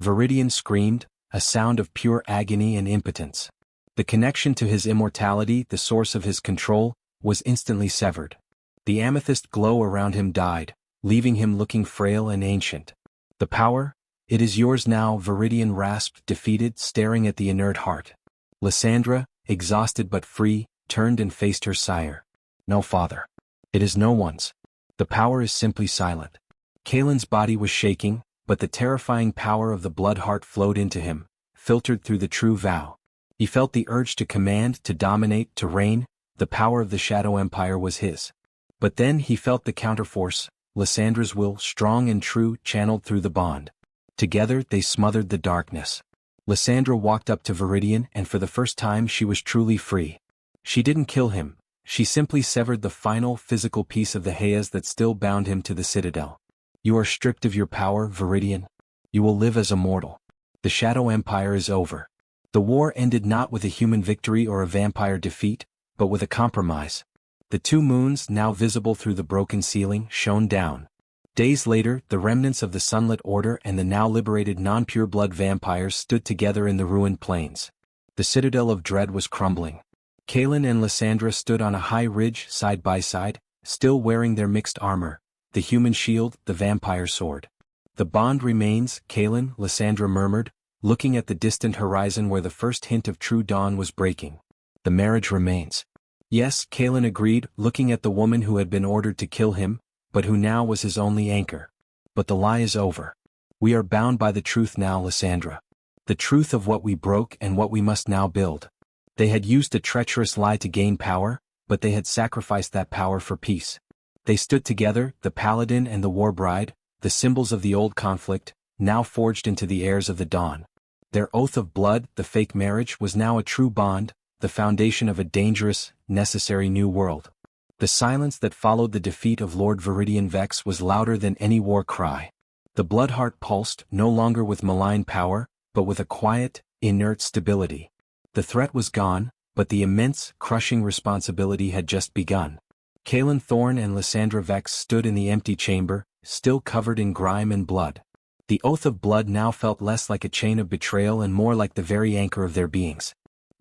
Veridian screamed, a sound of pure agony and impotence. The connection to his immortality, the source of his control, was instantly severed. The amethyst glow around him died, leaving him looking frail and ancient. The power? It is yours now, Veridian rasped, defeated, staring at the inert heart. Lysandra, exhausted but free, turned and faced her sire. No, father. It is no one's. The power is simply silent. Kaelen's body was shaking, but the terrifying power of the Bloodheart flowed into him, filtered through the true vow. He felt the urge to command, to dominate, to reign. The power of the Shadow Empire was his. But then he felt the counterforce, Lysandra's will, strong and true, channeled through the bond. Together they smothered the darkness. Lysandra walked up to Veridian, and for the first time she was truly free. She didn't kill him. She simply severed the final physical piece of the Heirs that still bound him to the citadel. You are stripped of your power, Veridian. You will live as a mortal. The Shadow Empire is over. The war ended not with a human victory or a vampire defeat, but with a compromise. The two moons, now visible through the broken ceiling, shone down. Days later, the remnants of the Sunlet Order and the now liberated non-pureblood vampires stood together in the ruined plains. The citadel of dread was crumbling. Kaelen and Lysandra stood on a high ridge side by side, still wearing their mixed armor, the human shield, the vampire sword. The bond remains, Kaelen, Lysandra murmured, looking at the distant horizon where the first hint of true dawn was breaking. The marriage remains. Yes, Kaelen agreed, looking at the woman who had been ordered to kill him, but who now was his only anchor. But the lie is over. We are bound by the truth now, Lysandra. The truth of what we broke and what we must now build. They had used a treacherous lie to gain power, but they had sacrificed that power for peace. They stood together, the Paladin and the Warbride, the symbols of the old conflict, now forged into the heirs of the dawn. Their oath of blood, the fake marriage, was now a true bond, the foundation of a dangerous, necessary new world. The silence that followed the defeat of Lord Veridian Vex was louder than any war cry. The blood heart pulsed, no longer with malign power, but with a quiet, inert stability. The threat was gone, but the immense, crushing responsibility had just begun. Kaelen Thorne and Lysandra Vex stood in the empty chamber, still covered in grime and blood. The oath of blood now felt less like a chain of betrayal and more like the very anchor of their beings.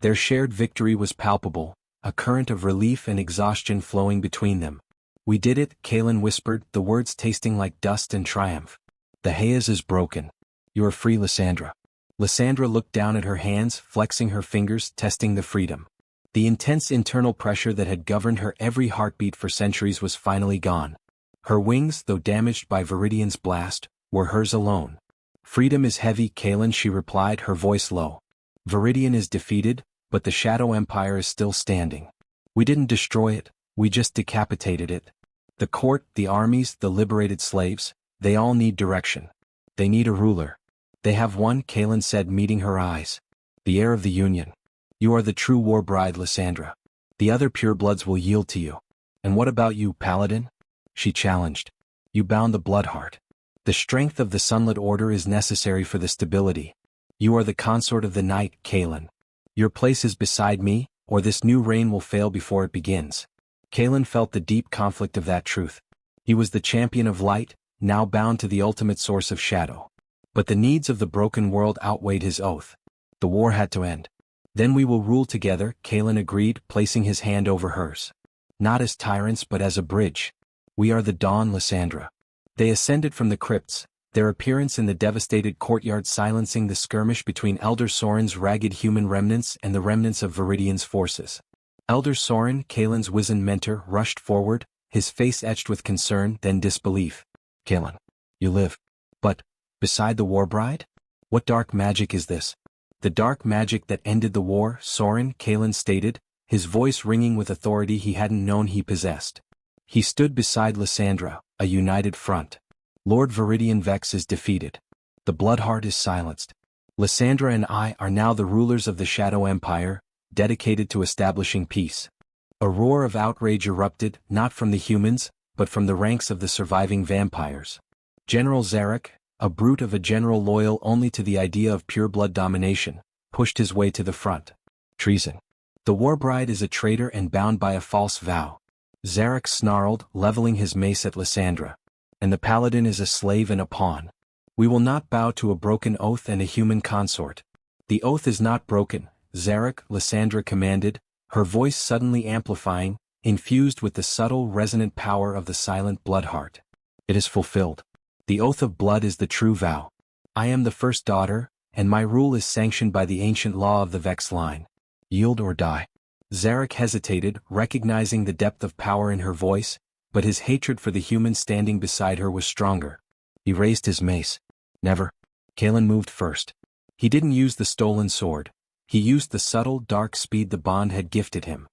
Their shared victory was palpable, a current of relief and exhaustion flowing between them. "We did it," Kaelen whispered, the words tasting like dust and triumph. "The Heirs is broken. You are free, Lysandra." Lysandra looked down at her hands, flexing her fingers, testing the freedom. The intense internal pressure that had governed her every heartbeat for centuries was finally gone. Her wings, though damaged by Veridian's blast, were hers alone. "Freedom is heavy, Kaelen," she replied, her voice low. "Veridian is defeated, but the Shadow Empire is still standing. We didn't destroy it, we just decapitated it. The court, the armies, the liberated slaves, they all need direction. They need a ruler. They have one," Kaelen said, meeting her eyes. "The heir of the Union. You are the true Warbride, Lysandra. The other purebloods will yield to you. And what about you, Paladin?" she challenged. "You bound the Bloodheart. The strength of the Sunlet Order is necessary for the stability. You are the consort of the night, Kaelen. Your place is beside me, or this new reign will fail before it begins." Kaelen felt the deep conflict of that truth. He was the champion of light, now bound to the ultimate source of shadow. But the needs of the broken world outweighed his oath. The war had to end. "Then we will rule together," Kaelen agreed, placing his hand over hers. "Not as tyrants but as a bridge. We are the dawn, Lysandra." They ascended from the crypts, their appearance in the devastated courtyard silencing the skirmish between Elder Soren's ragged human remnants and the remnants of Veridian's forces. Elder Soren, Kaelen's wizened mentor, rushed forward, his face etched with concern, then disbelief. "Kaelen, you live. But, beside the Warbride? What dark magic is this?" "The dark magic that ended the war," Soren, Kaelen stated, his voice ringing with authority he hadn't known he possessed. He stood beside Lysandra, a united front. "Lord Veridian Vex is defeated. The Bloodheart is silenced. Lysandra and I are now the rulers of the Shadow Empire, dedicated to establishing peace." A roar of outrage erupted, not from the humans, but from the ranks of the surviving vampires. General Zarek, a brute of a general loyal only to the idea of pureblood domination, pushed his way to the front. "Treason. The Warbride is a traitor and bound by a false vow." Zarek snarled, leveling his mace at Lysandra. "And the Paladin is a slave and a pawn. We will not bow to a broken oath and a human consort." "The oath is not broken," Zarek, Lysandra commanded, her voice suddenly amplifying, infused with the subtle, resonant power of the silent Bloodheart. "It is fulfilled. The oath of blood is the true vow. I am the first daughter, and my rule is sanctioned by the ancient law of the Vex line. Yield or die." Zarek hesitated, recognizing the depth of power in her voice, but his hatred for the human standing beside her was stronger. He raised his mace. "Never." Kaelen moved first. He didn't use the stolen sword. He used the subtle, dark speed the bond had gifted him.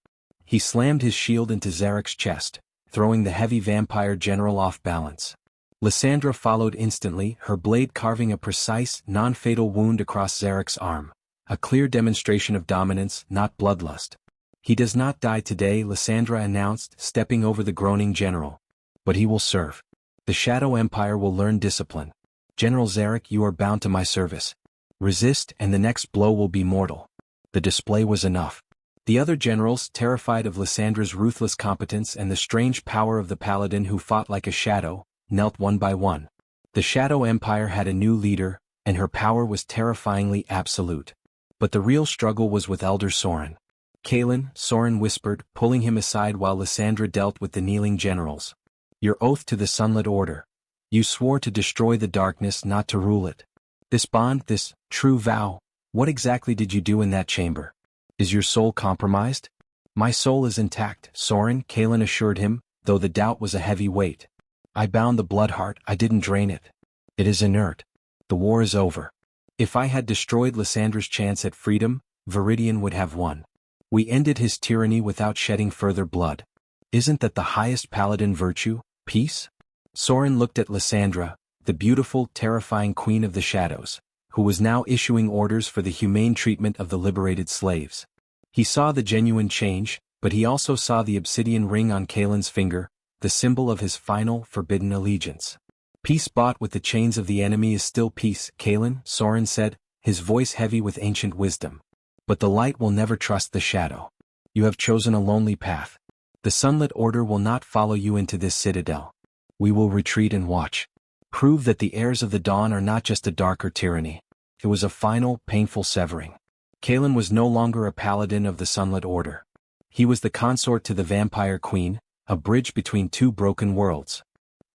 He slammed his shield into Zarek's chest, throwing the heavy vampire general off balance. Lysandra followed instantly, her blade carving a precise, non-fatal wound across Zarek's arm. A clear demonstration of dominance, not bloodlust. "He does not die today," Lysandra announced, stepping over the groaning general. "But he will serve. The Shadow Empire will learn discipline. General Zarek, you are bound to my service. Resist and the next blow will be mortal." The display was enough. The other generals, terrified of Lysandra's ruthless competence and the strange power of the Paladin who fought like a shadow, knelt one by one. The Shadow Empire had a new leader, and her power was terrifyingly absolute. But the real struggle was with Elder Soren. Kaelen, Soren whispered, pulling him aside while Lysandra dealt with the kneeling generals. Your oath to the Sunlet Order. You swore to destroy the darkness, not to rule it. This bond, this true vow, what exactly did you do in that chamber? Is your soul compromised? My soul is intact, Soren, Kaelen assured him, though the doubt was a heavy weight. I bound the blood heart, I didn't drain it. It is inert. The war is over. If I had destroyed Lysandra's chance at freedom, Veridian would have won. We ended his tyranny without shedding further blood. Isn't that the highest Paladin virtue, peace? Soren looked at Lysandra, the beautiful, terrifying queen of the shadows, who was now issuing orders for the humane treatment of the liberated slaves. He saw the genuine change, but he also saw the obsidian ring on Kaelen's finger, the symbol of his final, forbidden allegiance. Peace bought with the chains of the enemy is still peace, Kaelen, Soren said, his voice heavy with ancient wisdom. But the light will never trust the shadow. You have chosen a lonely path. The Sunlet Order will not follow you into this citadel. We will retreat and watch. Prove that the heirs of the dawn are not just a darker tyranny. It was a final, painful severing. Kaelen was no longer a paladin of the Sunlet Order. He was the consort to the Vampire Queen, a bridge between two broken worlds.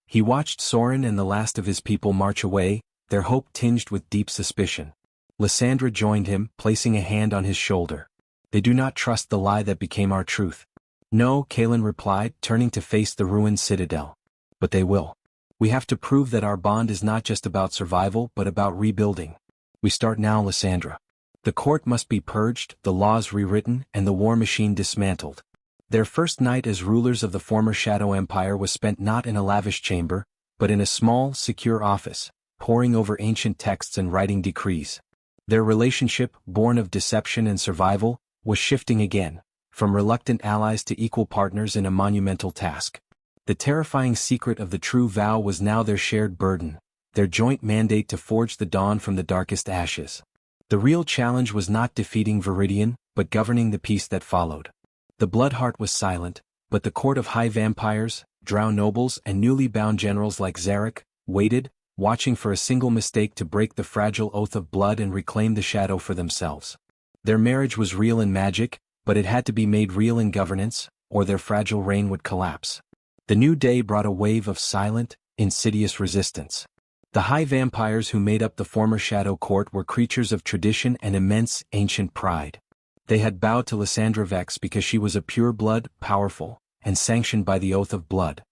He watched Soren and the last of his people march away, their hope tinged with deep suspicion. Lysandra joined him, placing a hand on his shoulder. They do not trust the lie that became our truth. No, Kaelen replied, turning to face the ruined citadel. But they will. We have to prove that our bond is not just about survival but about rebuilding. We start now, Lysandra. The court must be purged, the laws rewritten, and the war machine dismantled. Their first night as rulers of the former Shadow Empire was spent not in a lavish chamber, but in a small, secure office, poring over ancient texts and writing decrees. Their relationship, born of deception and survival, was shifting again, from reluctant allies to equal partners in a monumental task. The terrifying secret of the true vow was now their shared burden, their joint mandate to forge the dawn from the darkest ashes. The real challenge was not defeating Veridian, but governing the peace that followed. The Bloodheart was silent, but the court of high vampires, drow nobles and newly bound generals like Zarek, waited, watching for a single mistake to break the fragile oath of blood and reclaim the shadow for themselves. Their marriage was real in magic, but it had to be made real in governance, or their fragile reign would collapse. The new day brought a wave of silent, insidious resistance. The high vampires who made up the former Shadow Court were creatures of tradition and immense, ancient pride. They had bowed to Lysandra Vex because she was a pureblood, powerful, and sanctioned by the oath of blood.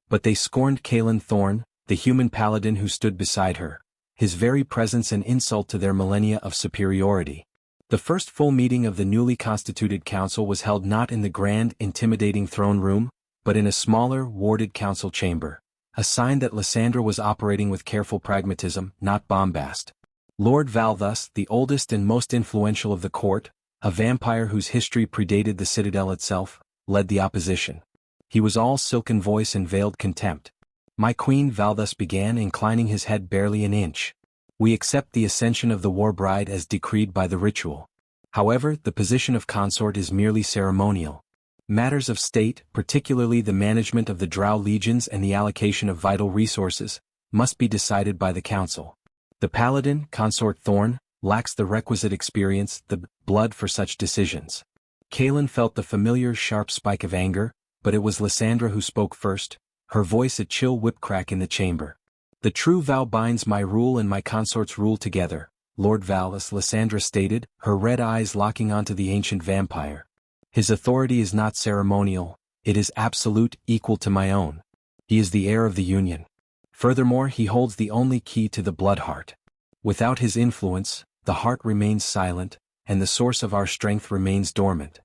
But they scorned Kaelen Thorne, the human paladin who stood beside her, his very presence an insult to their millennia of superiority. The first full meeting of the newly constituted council was held not in the grand, intimidating throne room, but in a smaller, warded council chamber, a sign that Lysandra was operating with careful pragmatism, not bombast. Lord Valthus, the oldest and most influential of the court, a vampire whose history predated the citadel itself, led the opposition. He was all silken voice and veiled contempt. My queen, Valthus began, inclining his head barely an inch. We accept the ascension of the Warbride as decreed by the ritual. However, the position of consort is merely ceremonial. Matters of state, particularly the management of the drow legions and the allocation of vital resources, must be decided by the council. The paladin, Consort Thorne, lacks the requisite experience, the blood for such decisions. Kaelen felt the familiar sharp spike of anger, but it was Lysandra who spoke first, her voice a chill whip crack in the chamber. The true vow binds my rule and my consort's rule together, Lord Valthus, Lysandra stated, her red eyes locking onto the ancient vampire. His authority is not ceremonial, it is absolute, equal to my own. He is the heir of the Union. Furthermore, he holds the only key to the Bloodheart. Without his influence, the heart remains silent, and the source of our strength remains dormant.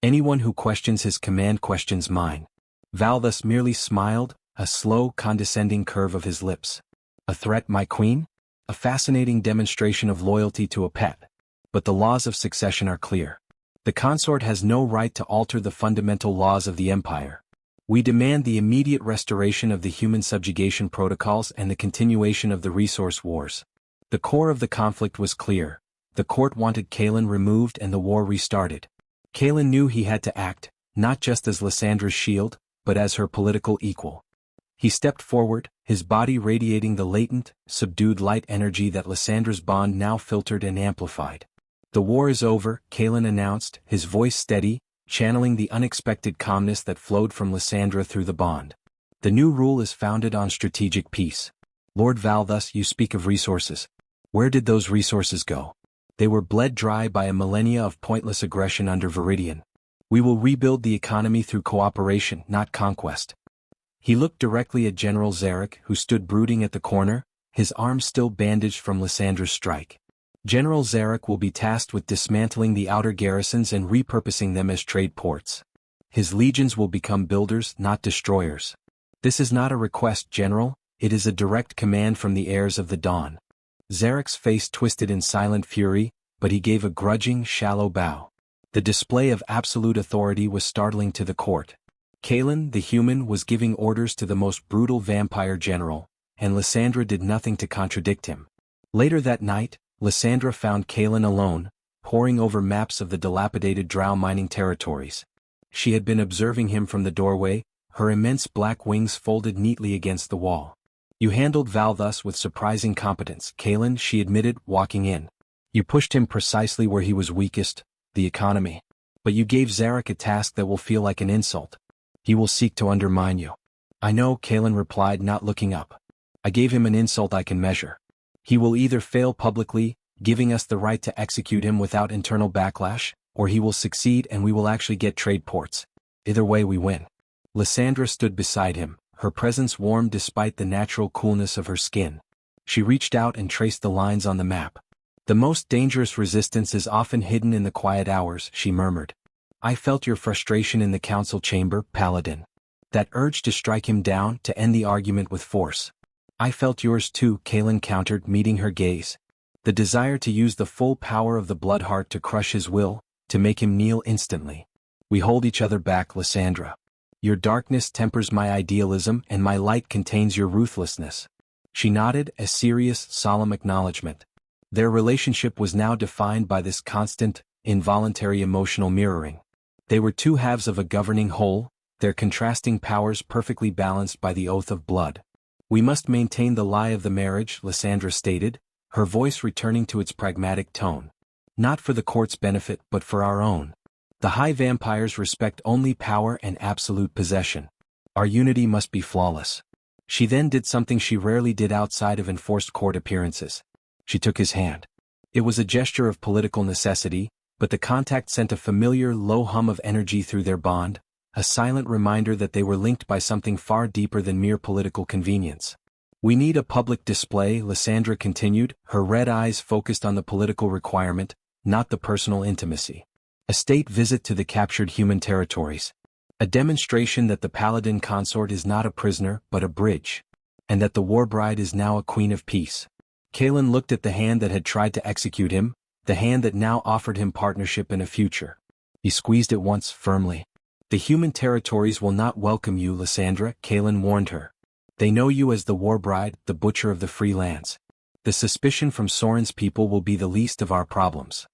Anyone who questions his command questions mine. Valthus merely smiled, a slow, condescending curve of his lips. A threat, my queen? A fascinating demonstration of loyalty to a pet. But the laws of succession are clear. The consort has no right to alter the fundamental laws of the empire. We demand the immediate restoration of the human subjugation protocols and the continuation of the resource wars. The core of the conflict was clear. The court wanted Kaelen removed and the war restarted. Kaelen knew he had to act, not just as Lysandra's shield, but as her political equal. He stepped forward, his body radiating the latent, subdued light energy that Lysandra's bond now filtered and amplified. "The war is over," Kaelen announced, his voice steady, channeling the unexpected calmness that flowed from Lysandra through the bond. "The new rule is founded on strategic peace. Lord Valthus, you speak of resources. Where did those resources go? They were bled dry by a millennia of pointless aggression under Veridian. We will rebuild the economy through cooperation, not conquest." He looked directly at General Zarek, who stood brooding at the corner, his arm still bandaged from Lysandra's strike. "General Zarek will be tasked with dismantling the outer garrisons and repurposing them as trade ports. His legions will become builders, not destroyers. This is not a request, General, it is a direct command from the heirs of the dawn." Zarek's face twisted in silent fury, but he gave a grudging, shallow bow. The display of absolute authority was startling to the court. Kaelen, the human, was giving orders to the most brutal vampire general, and Lysandra did nothing to contradict him. Later that night, Lysandra found Kaelen alone, poring over maps of the dilapidated drow mining territories. She had been observing him from the doorway, her immense black wings folded neatly against the wall. "You handled Valthus with surprising competence, Kaelen," she admitted, walking in. "You pushed him precisely where he was weakest, the economy. But you gave Zarek a task that will feel like an insult. He will seek to undermine you." "I know," Kaelen replied, not looking up. "I gave him an insult I can measure. He will either fail publicly, giving us the right to execute him without internal backlash, or he will succeed and we will actually get trade ports. Either way we win." Lysandra stood beside him, her presence warm despite the natural coolness of her skin. She reached out and traced the lines on the map. "The most dangerous resistance is often hidden in the quiet hours," she murmured. "I felt your frustration in the council chamber, Paladin. That urge to strike him down, to end the argument with force. I felt yours too," Kaelen countered, meeting her gaze. "The desire to use the full power of the Bloodheart to crush his will, to make him kneel instantly. We hold each other back, Lysandra. Your darkness tempers my idealism and my light contains your ruthlessness." She nodded, a serious, solemn acknowledgement. Their relationship was now defined by this constant, involuntary emotional mirroring. They were two halves of a governing whole, their contrasting powers perfectly balanced by the oath of blood. "We must maintain the lie of the marriage," Lysandra stated, her voice returning to its pragmatic tone. "Not for the court's benefit but for our own. The high vampires respect only power and absolute possession. Our unity must be flawless." She then did something she rarely did outside of enforced court appearances. She took his hand. It was a gesture of political necessity, but the contact sent a familiar low hum of energy through their bond, a silent reminder that they were linked by something far deeper than mere political convenience. "We need a public display," Lysandra continued, her red eyes focused on the political requirement, not the personal intimacy. "A state visit to the captured human territories. A demonstration that the Paladin consort is not a prisoner but a bridge. And that the Warbride is now a queen of peace." Kaelen looked at the hand that had tried to execute him, the hand that now offered him partnership and a future. He squeezed it once, firmly. "The human territories will not welcome you, Lysandra," Kaelen warned her. "They know you as the Warbride, the butcher of the free lands. The suspicion from Soren's people will be the least of our problems.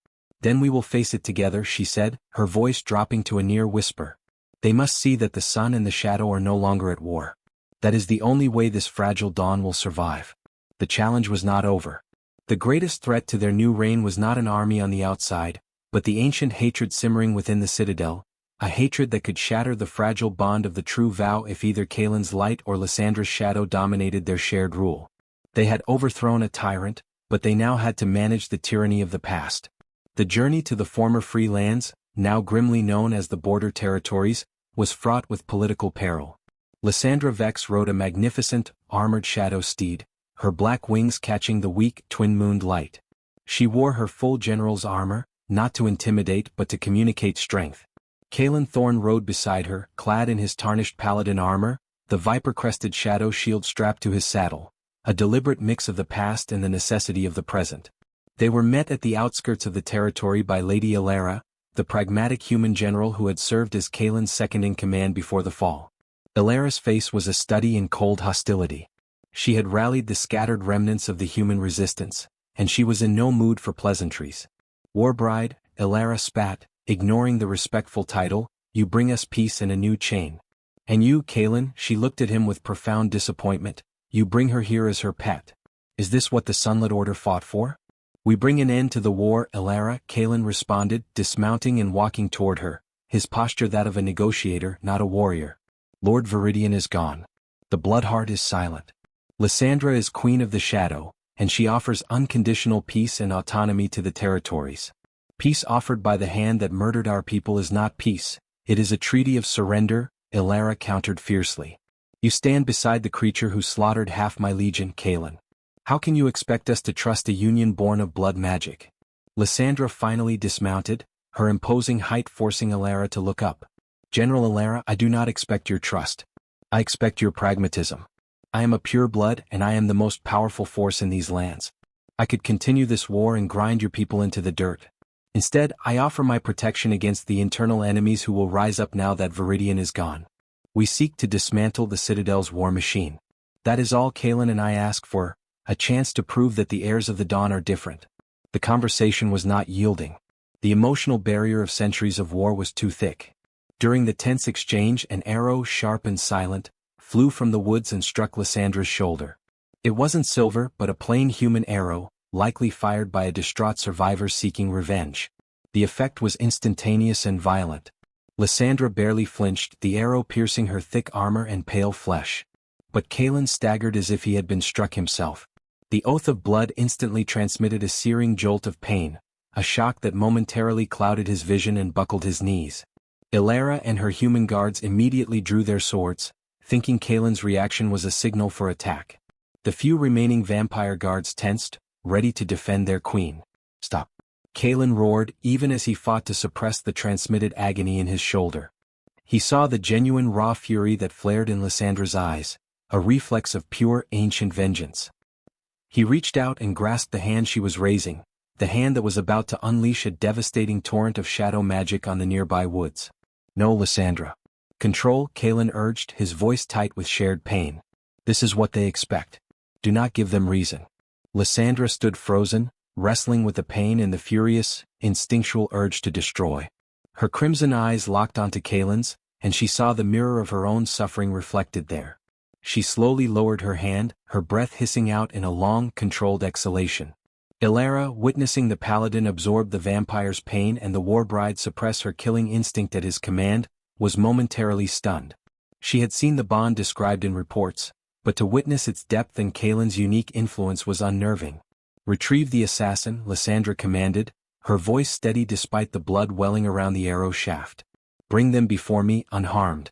Then we will face it together," she said, her voice dropping to a near whisper. "They must see that the sun and the shadow are no longer at war. That is the only way this fragile dawn will survive." The challenge was not over. The greatest threat to their new reign was not an army on the outside, but the ancient hatred simmering within the citadel, a hatred that could shatter the fragile bond of the true vow if either Kaelen's light or Lysandra's shadow dominated their shared rule. They had overthrown a tyrant, but they now had to manage the tyranny of the past. The journey to the former free lands, now grimly known as the border territories, was fraught with political peril. Lysandra Vex rode a magnificent, armored shadow steed, her black wings catching the weak, twin-mooned light. She wore her full general's armor, not to intimidate but to communicate strength. Kaelen Thorne rode beside her, clad in his tarnished paladin armor, the viper-crested shadow shield strapped to his saddle, a deliberate mix of the past and the necessity of the present. They were met at the outskirts of the territory by Lady Elara, the pragmatic human general who had served as Kaelen's second-in-command before the fall. Elara's face was a study in cold hostility. She had rallied the scattered remnants of the human resistance, and she was in no mood for pleasantries. "Warbride," Elara spat, ignoring the respectful title, "you bring us peace and a new chain. And you, Kaelen, she looked at him with profound disappointment, you bring her here as her pet. Is this what the Sunlet Order fought for? We bring an end to the war, Elara, Kaelen responded, dismounting and walking toward her, his posture that of a negotiator, not a warrior. Lord Veridian is gone. The Bloodheart is silent. Lysandra is Queen of the Shadow, and she offers unconditional peace and autonomy to the territories. Peace offered by the hand that murdered our people is not peace, it is a treaty of surrender, Elara countered fiercely. You stand beside the creature who slaughtered half my legion, Kaelen. How can you expect us to trust a union born of blood magic? Lysandra finally dismounted, her imposing height forcing Elara to look up. General Elara, I do not expect your trust. I expect your pragmatism. I am a pureblood and I am the most powerful force in these lands. I could continue this war and grind your people into the dirt. Instead, I offer my protection against the internal enemies who will rise up now that Veridian is gone. We seek to dismantle the Citadel's war machine. That is all Kaelen and I ask for, a chance to prove that the heirs of the dawn are different. The conversation was not yielding. The emotional barrier of centuries of war was too thick. During the tense exchange, an arrow, sharp and silent, flew from the woods and struck Lysandra's shoulder. It wasn't silver but a plain human arrow, likely fired by a distraught survivor seeking revenge. The effect was instantaneous and violent. Lysandra barely flinched, the arrow piercing her thick armor and pale flesh. But Kaelen staggered as if he had been struck himself. The oath of blood instantly transmitted a searing jolt of pain, a shock that momentarily clouded his vision and buckled his knees. Elara and her human guards immediately drew their swords, thinking Kaelen's reaction was a signal for attack. The few remaining vampire guards tensed, ready to defend their queen. Stop. Kaelen roared, even as he fought to suppress the transmitted agony in his shoulder. He saw the genuine raw fury that flared in Lysandra's eyes, a reflex of pure, ancient vengeance. He reached out and grasped the hand she was raising, the hand that was about to unleash a devastating torrent of shadow magic on the nearby woods. No, Lysandra. Control, Kaelen urged, his voice tight with shared pain. This is what they expect. Do not give them reason. Lysandra stood frozen, wrestling with the pain and the furious, instinctual urge to destroy. Her crimson eyes locked onto Kaelen's, and she saw the mirror of her own suffering reflected there. She slowly lowered her hand, her breath hissing out in a long, controlled exhalation. Elara, witnessing the Paladin absorb the vampire's pain and the Warbride suppress her killing instinct at his command, was momentarily stunned. She had seen the bond described in reports, but to witness its depth and Kaelen's unique influence was unnerving. Retrieve the assassin, Lysandra commanded, her voice steady despite the blood welling around the arrow shaft. Bring them before me, unharmed.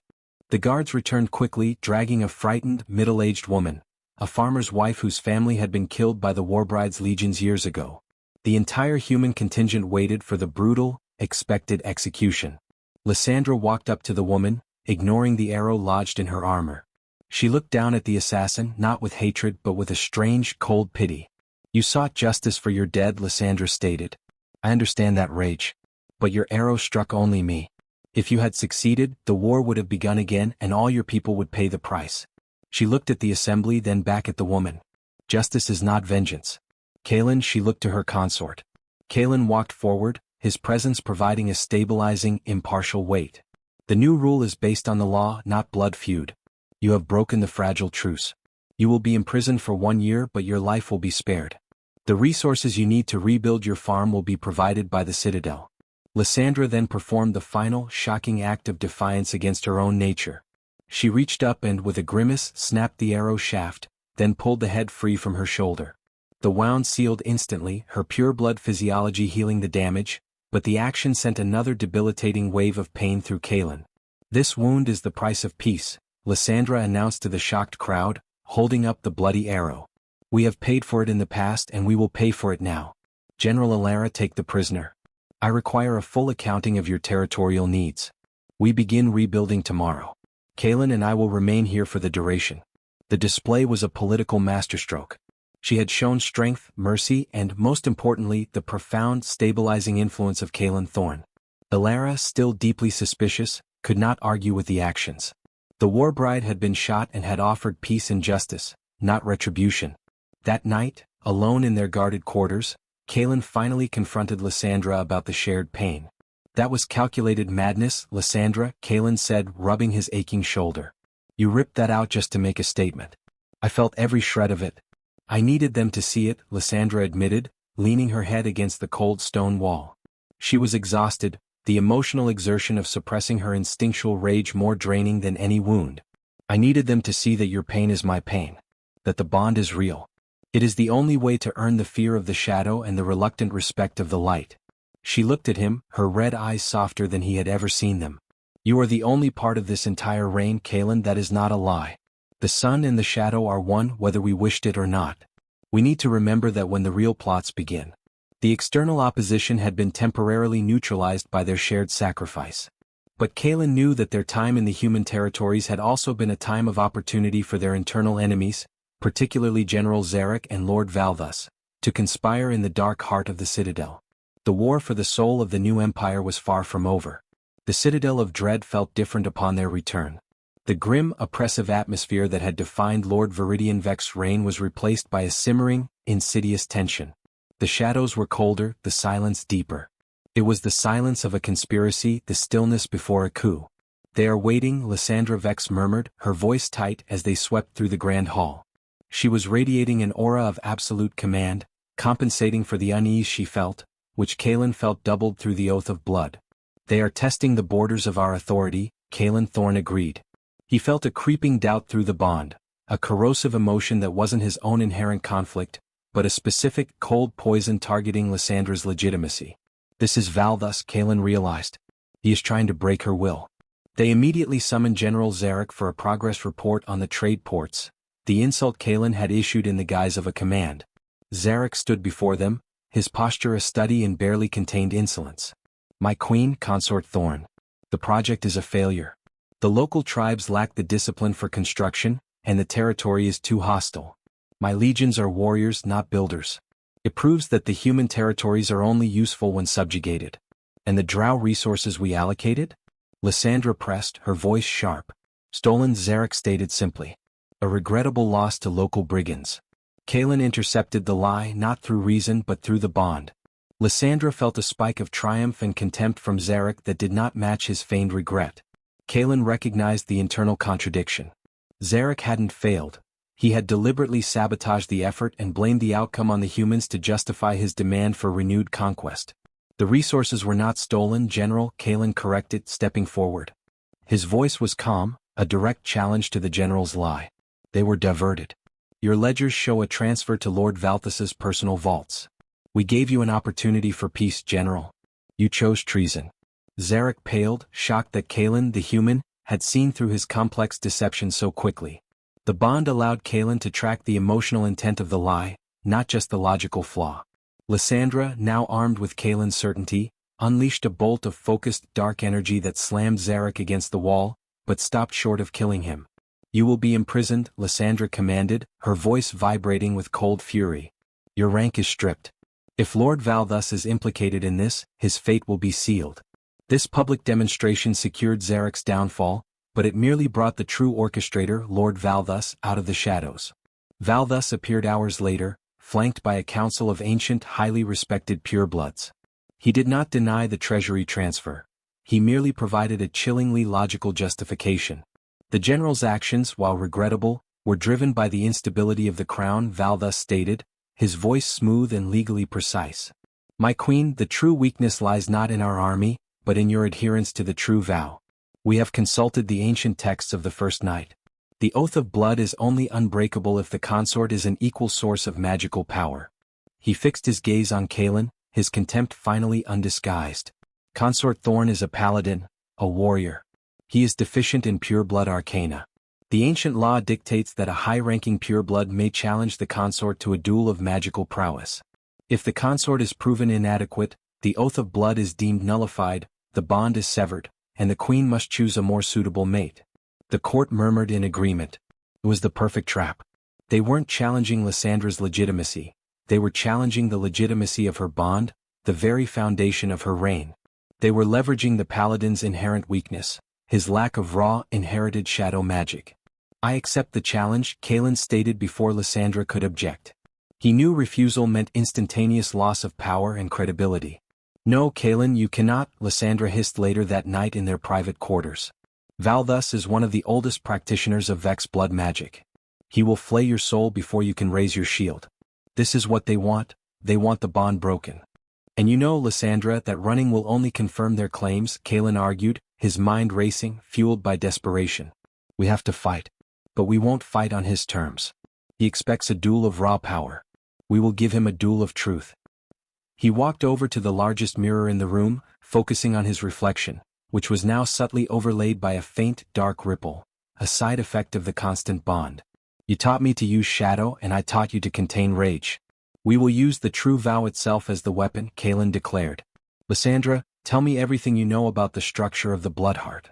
The guards returned quickly, dragging a frightened, middle-aged woman, a farmer's wife whose family had been killed by the Warbride's legions years ago. The entire human contingent waited for the brutal, expected execution. Lysandra walked up to the woman, ignoring the arrow lodged in her armor. She looked down at the assassin, not with hatred but with a strange, cold pity. You sought justice for your dead, Lysandra stated. I understand that rage. But your arrow struck only me. If you had succeeded, the war would have begun again and all your people would pay the price. She looked at the assembly, then back at the woman. Justice is not vengeance. Kaelen, she looked to her consort. Kaelen walked forward, his presence providing a stabilizing, impartial weight. The new rule is based on the law, not blood feud. You have broken the fragile truce. You will be imprisoned for 1 year but your life will be spared. The resources you need to rebuild your farm will be provided by the Citadel. Lysandra then performed the final, shocking act of defiance against her own nature. She reached up and, with a grimace, snapped the arrow shaft, then pulled the head free from her shoulder. The wound sealed instantly, her pureblood physiology healing the damage, but the action sent another debilitating wave of pain through Kaelen. This wound is the price of peace, Lysandra announced to the shocked crowd, holding up the bloody arrow. We have paid for it in the past and we will pay for it now. General Elara, take the prisoner. I require a full accounting of your territorial needs. We begin rebuilding tomorrow. Kaelen and I will remain here for the duration. The display was a political masterstroke. She had shown strength, mercy, and, most importantly, the profound, stabilizing influence of Kaelen Thorne. Elara, still deeply suspicious, could not argue with the actions. The Warbride had been shot and had offered peace and justice, not retribution. That night, alone in their guarded quarters, Kaelen finally confronted Lysandra about the shared pain. That was calculated madness, Lysandra, Kaelen said, rubbing his aching shoulder. You ripped that out just to make a statement. I felt every shred of it. I needed them to see it, Lysandra admitted, leaning her head against the cold stone wall. She was exhausted, the emotional exertion of suppressing her instinctual rage more draining than any wound. I needed them to see that your pain is my pain. That the bond is real. It is the only way to earn the fear of the shadow and the reluctant respect of the light. She looked at him, her red eyes softer than he had ever seen them. You are the only part of this entire reign, Kaelen, that is not a lie. The sun and the shadow are one whether we wished it or not. We need to remember that when the real plots begin. The external opposition had been temporarily neutralized by their shared sacrifice. But Kaelen knew that their time in the human territories had also been a time of opportunity for their internal enemies, particularly General Zarek and Lord Valthus, to conspire in the dark heart of the Citadel. The war for the soul of the new empire was far from over. The Citadel of Dread felt different upon their return. The grim, oppressive atmosphere that had defined Lord Veridian Vex's reign was replaced by a simmering, insidious tension. The shadows were colder, the silence deeper. It was the silence of a conspiracy, the stillness before a coup. They are waiting, Lysandra Vex murmured, her voice tight as they swept through the grand hall. She was radiating an aura of absolute command, compensating for the unease she felt, which Kaelen felt doubled through the oath of blood. They are testing the borders of our authority, Kaelen Thorne agreed. He felt a creeping doubt through the bond, a corrosive emotion that wasn't his own inherent conflict, but a specific, cold poison targeting Lysandra's legitimacy. This is Valthus, Kaelen realized. He is trying to break her will. They immediately summoned General Zarek for a progress report on the trade ports, the insult Kaelen had issued in the guise of a command. Zarek stood before them, his posture a study in barely contained insolence. My queen, Consort Thorne. The project is a failure. The local tribes lack the discipline for construction, and the territory is too hostile. My legions are warriors, not builders. It proves that the human territories are only useful when subjugated. And the drow resources we allocated? Lysandra pressed, her voice sharp. Stolen, Zarek stated simply. A regrettable loss to local brigands. Kaelen intercepted the lie not through reason but through the bond. Lysandra felt a spike of triumph and contempt from Zarek that did not match his feigned regret. Kaelen recognized the internal contradiction. Zarek hadn't failed. He had deliberately sabotaged the effort and blamed the outcome on the humans to justify his demand for renewed conquest. The resources were not stolen, General, Kaelen corrected, stepping forward. His voice was calm, a direct challenge to the general's lie. They were diverted. Your ledgers show a transfer to Lord Valthus's personal vaults. We gave you an opportunity for peace, General. You chose treason. Zarek paled, shocked that Kaelen, the human, had seen through his complex deception so quickly. The bond allowed Kaelen to track the emotional intent of the lie, not just the logical flaw. Lysandra, now armed with Kaelen's certainty, unleashed a bolt of focused dark energy that slammed Zarek against the wall, but stopped short of killing him. You will be imprisoned, Lysandra commanded, her voice vibrating with cold fury. Your rank is stripped. If Lord Valthus is implicated in this, his fate will be sealed. This public demonstration secured Zarek's downfall, but it merely brought the true orchestrator, Lord Valthus, out of the shadows. Valthus appeared hours later, flanked by a council of ancient, highly respected purebloods. He did not deny the treasury transfer. He merely provided a chillingly logical justification. The general's actions, while regrettable, were driven by the instability of the crown, Valthus stated, his voice smooth and legally precise. My queen, the true weakness lies not in our army, but in your adherence to the true vow. We have consulted the ancient texts of the First Night. The oath of blood is only unbreakable if the consort is an equal source of magical power. He fixed his gaze on Kaelen, his contempt finally undisguised. Consort Thorne is a paladin, a warrior. He is deficient in pureblood arcana. The ancient law dictates that a high-ranking pureblood may challenge the consort to a duel of magical prowess. If the consort is proven inadequate, the oath of blood is deemed nullified, the bond is severed, and the queen must choose a more suitable mate. The court murmured in agreement. It was the perfect trap. They weren't challenging Lysandra's legitimacy, they were challenging the legitimacy of her bond, the very foundation of her reign. They were leveraging the paladin's inherent weakness, his lack of raw, inherited shadow magic. I accept the challenge, Kaelen stated before Lysandra could object. He knew refusal meant instantaneous loss of power and credibility. No, Kaelen, you cannot, Lysandra hissed later that night in their private quarters. Valthus is one of the oldest practitioners of Vex blood magic. He will flay your soul before you can raise your shield. This is what they want the bond broken. And you know, Lysandra, that running will only confirm their claims, Kaelen argued, his mind racing, fueled by desperation. We have to fight. But we won't fight on his terms. He expects a duel of raw power. We will give him a duel of truth. He walked over to the largest mirror in the room, focusing on his reflection, which was now subtly overlaid by a faint, dark ripple, a side effect of the constant bond. You taught me to use shadow and I taught you to contain rage. We will use the true vow itself as the weapon, Kaelen declared. Lysandra, tell me everything you know about the structure of the blood heart.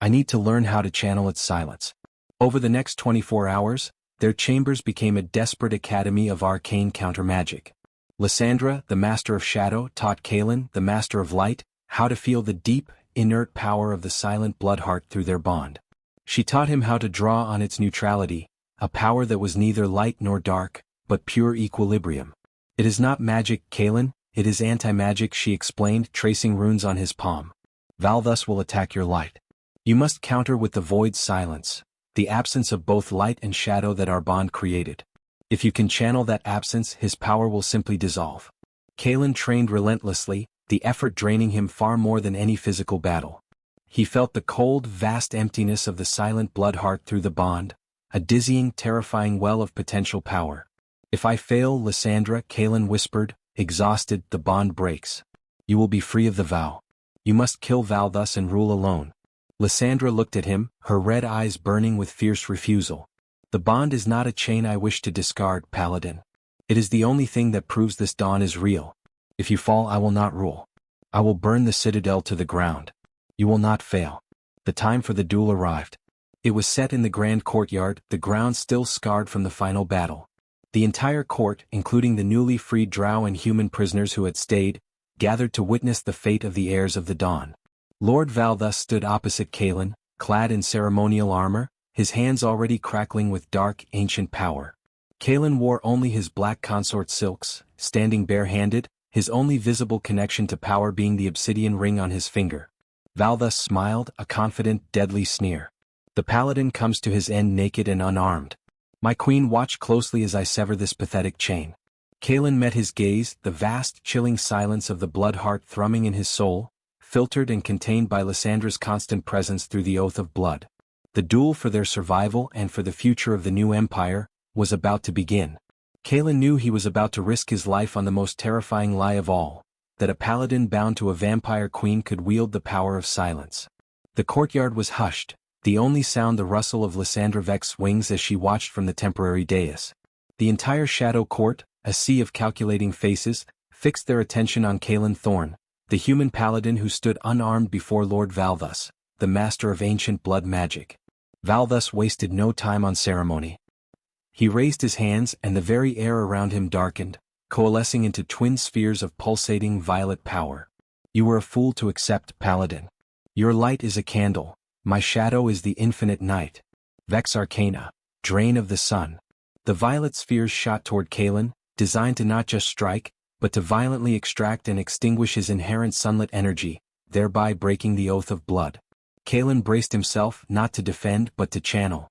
I need to learn how to channel its silence. Over the next 24 hours, their chambers became a desperate academy of arcane counter-magic. Lysandra, the master of shadow, taught Kaelen, the master of light, how to feel the deep, inert power of the silent blood heart through their bond. She taught him how to draw on its neutrality, a power that was neither light nor dark, but pure equilibrium. It is not magic, Kaelen, it is anti-magic, she explained, tracing runes on his palm. Valthus will attack your light. You must counter with the void's silence, the absence of both light and shadow that our bond created. If you can channel that absence, his power will simply dissolve. Kaelen trained relentlessly, the effort draining him far more than any physical battle. He felt the cold, vast emptiness of the silent blood heart through the bond, a dizzying, terrifying well of potential power. If I fail, Lysandra, Kaelen whispered, exhausted, the bond breaks. You will be free of the vow. You must kill Valthus and rule alone. Lysandra looked at him, her red eyes burning with fierce refusal. The bond is not a chain I wish to discard, Paladin. It is the only thing that proves this dawn is real. If you fall, I will not rule. I will burn the citadel to the ground. You will not fail. The time for the duel arrived. It was set in the grand courtyard, the ground still scarred from the final battle. The entire court, including the newly freed drow and human prisoners who had stayed, gathered to witness the fate of the heirs of the dawn. Lord Valthus stood opposite Kaelen, clad in ceremonial armor, his hands already crackling with dark, ancient power. Kaelen wore only his black consort silks, standing bare-handed, his only visible connection to power being the obsidian ring on his finger. Valthus smiled, a confident, deadly sneer. The paladin comes to his end naked and unarmed. My queen, watch closely as I sever this pathetic chain. Kaelen met his gaze, the vast, chilling silence of the blood heart thrumming in his soul, filtered and contained by Lysandra's constant presence through the oath of blood. The duel for their survival and for the future of the new empire was about to begin. Kaelen knew he was about to risk his life on the most terrifying lie of all, that a paladin bound to a vampire queen could wield the power of silence. The courtyard was hushed, the only sound the rustle of Lysandra Vex's wings as she watched from the temporary dais. The entire shadow court, a sea of calculating faces, fixed their attention on Kaelen Thorne, the human paladin who stood unarmed before Lord Valthus, the master of ancient blood magic. Valthus wasted no time on ceremony. He raised his hands and the very air around him darkened, coalescing into twin spheres of pulsating violet power. You were a fool to accept, Paladin. Your light is a candle, my shadow is the infinite night. Vex Arcana, drain of the sun. The violet spheres shot toward Kaelen, designed to not just strike, but to violently extract and extinguish his inherent sunlet energy, thereby breaking the oath of blood. Kaelen braced himself not to defend but to channel.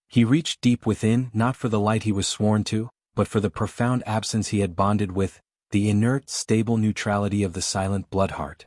He reached deep within, not for the light he was sworn to, but for the profound absence he had bonded with, the inert, stable neutrality of the silent blood heart.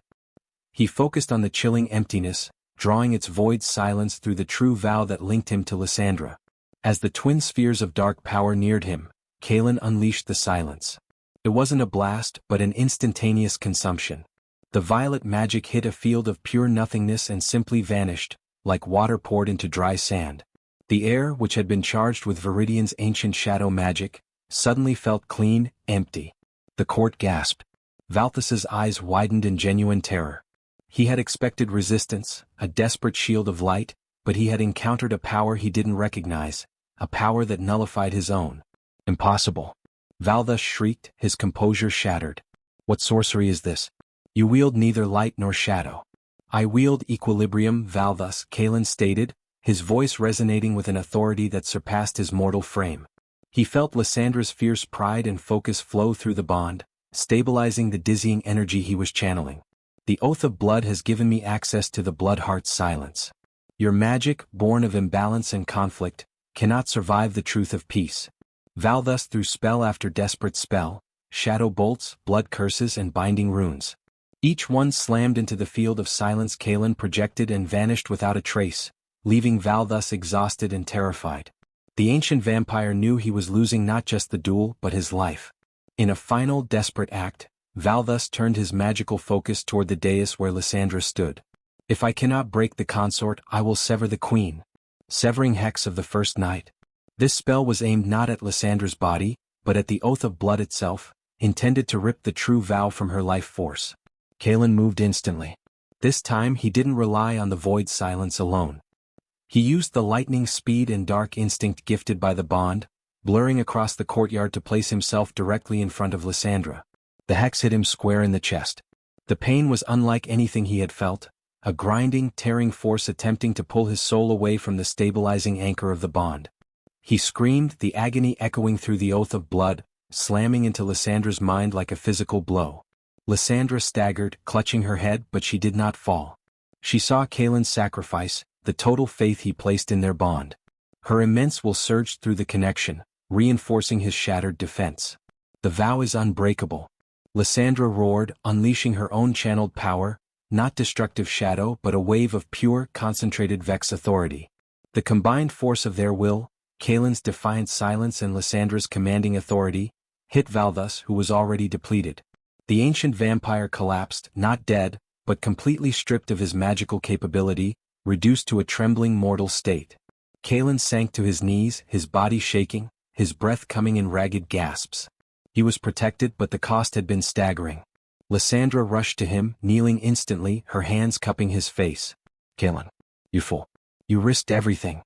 He focused on the chilling emptiness, drawing its void silence through the true vow that linked him to Lysandra. As the twin spheres of dark power neared him, Kaelen unleashed the silence. It wasn't a blast but an instantaneous consumption. The violet magic hit a field of pure nothingness and simply vanished, like water poured into dry sand. The air, which had been charged with Veridian's ancient shadow magic, suddenly felt clean, empty. The court gasped. Valthus's eyes widened in genuine terror. He had expected resistance, a desperate shield of light, but he had encountered a power he didn't recognize, a power that nullified his own. Impossible. Valthus shrieked, his composure shattered. What sorcery is this? You wield neither light nor shadow. I wield equilibrium, Valthus, Kaelen stated, his voice resonating with an authority that surpassed his mortal frame. He felt Lysandra's fierce pride and focus flow through the bond, stabilizing the dizzying energy he was channeling. The Oath of Blood has given me access to the Bloodheart's silence. Your magic, born of imbalance and conflict, cannot survive the truth of peace. Valthus threw spell after desperate spell, shadow bolts, blood curses and binding runes. Each one slammed into the field of silence. Kaelen projected and vanished without a trace, leaving Valthus exhausted and terrified. The ancient vampire knew he was losing not just the duel but his life. In a final desperate act, Valthus turned his magical focus toward the dais where Lysandra stood. If I cannot break the consort, I will sever the queen. Severing Hex of the First Night. This spell was aimed not at Lysandra's body, but at the Oath of Blood itself, intended to rip the true vow from her life force. Kaelen moved instantly. This time he didn't rely on the void silence alone. He used the lightning speed and dark instinct gifted by the bond, blurring across the courtyard to place himself directly in front of Lysandra. The hex hit him square in the chest. The pain was unlike anything he had felt, a grinding, tearing force attempting to pull his soul away from the stabilizing anchor of the bond. He screamed, the agony echoing through the Oath of Blood, slamming into Lysandra's mind like a physical blow. Lysandra staggered, clutching her head, but she did not fall. She saw Kaelen's sacrifice, the total faith he placed in their bond. Her immense will surged through the connection, reinforcing his shattered defense. The vow is unbreakable. Lysandra roared, unleashing her own channeled power, not destructive shadow but a wave of pure, concentrated Vex authority. The combined force of their will, Kaelen's defiant silence and Lysandra's commanding authority, hit Valthus, who was already depleted. The ancient vampire collapsed, not dead, but completely stripped of his magical capability, reduced to a trembling mortal state. Kaelen sank to his knees, his body shaking, his breath coming in ragged gasps. He was protected, but the cost had been staggering. Lysandra rushed to him, kneeling instantly, her hands cupping his face. "Kaelen, you fool. You risked everything."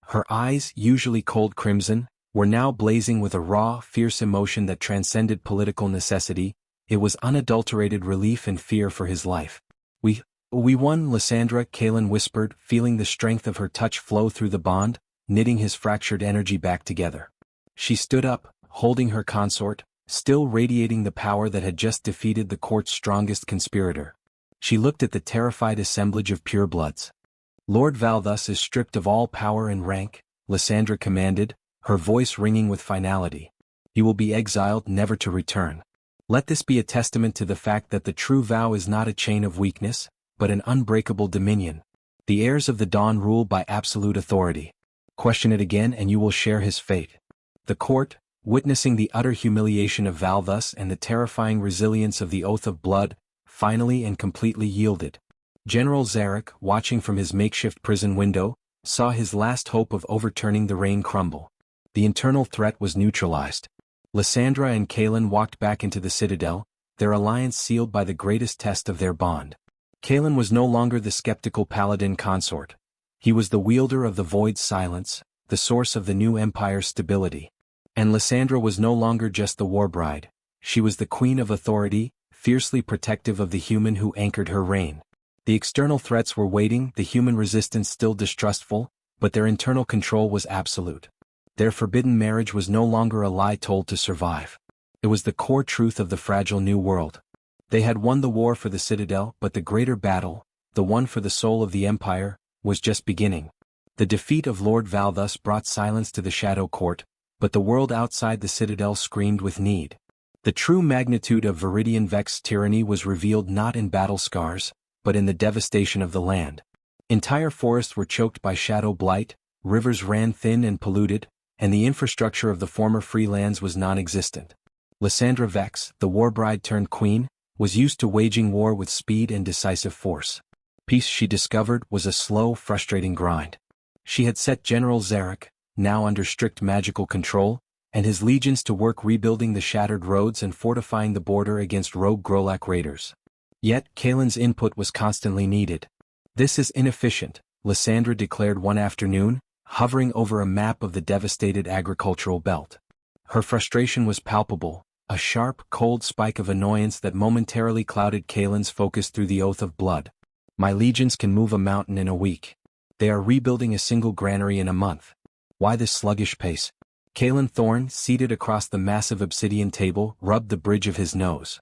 Her eyes, usually cold crimson, were now blazing with a raw, fierce emotion that transcended political necessity. It was unadulterated relief and fear for his life. We won, Lysandra," Kaelen whispered, feeling the strength of her touch flow through the bond, knitting his fractured energy back together. She stood up, holding her consort, still radiating the power that had just defeated the court's strongest conspirator. She looked at the terrified assemblage of purebloods. "Lord Valthus is stripped of all power and rank," Lysandra commanded, her voice ringing with finality. "He will be exiled, never to return. Let this be a testament to the fact that the true vow is not a chain of weakness, but an unbreakable dominion. The heirs of the dawn rule by absolute authority. Question it again and you will share his fate." The court, witnessing the utter humiliation of Valthus and the terrifying resilience of the Oath of Blood, finally and completely yielded. General Zarek, watching from his makeshift prison window, saw his last hope of overturning the reign crumble. The internal threat was neutralized. Lysandra and Kaelen walked back into the citadel, their alliance sealed by the greatest test of their bond. Kaelen was no longer the skeptical Paladin consort. He was the wielder of the void's silence, the source of the new empire's stability. And Lysandra was no longer just the Warbride. She was the queen of authority, fiercely protective of the human who anchored her reign. The external threats were waiting, the human resistance still distrustful, but their internal control was absolute. Their forbidden marriage was no longer a lie told to survive. It was the core truth of the fragile new world. They had won the war for the citadel, but the greater battle, the one for the soul of the empire, was just beginning. The defeat of Lord Valthus brought silence to the Shadow Court, but the world outside the citadel screamed with need. The true magnitude of Veridian Vex tyranny was revealed not in battle scars, but in the devastation of the land. Entire forests were choked by shadow blight, rivers ran thin and polluted, and the infrastructure of the former free lands was non-existent. Lysandra Vex, the Warbride turned queen, was used to waging war with speed and decisive force. Peace, she discovered, was a slow, frustrating grind. She had set General Zarek, now under strict magical control, and his legions to work rebuilding the shattered roads and fortifying the border against rogue Grolak raiders. Yet, Kaelen's input was constantly needed. "This is inefficient," Lysandra declared one afternoon, hovering over a map of the devastated agricultural belt. Her frustration was palpable, a sharp, cold spike of annoyance that momentarily clouded Kaelen's focus through the Oath of Blood. "My legions can move a mountain in a week. They are rebuilding a single granary in a month. Why this sluggish pace?" Kaelen Thorne, seated across the massive obsidian table, rubbed the bridge of his nose.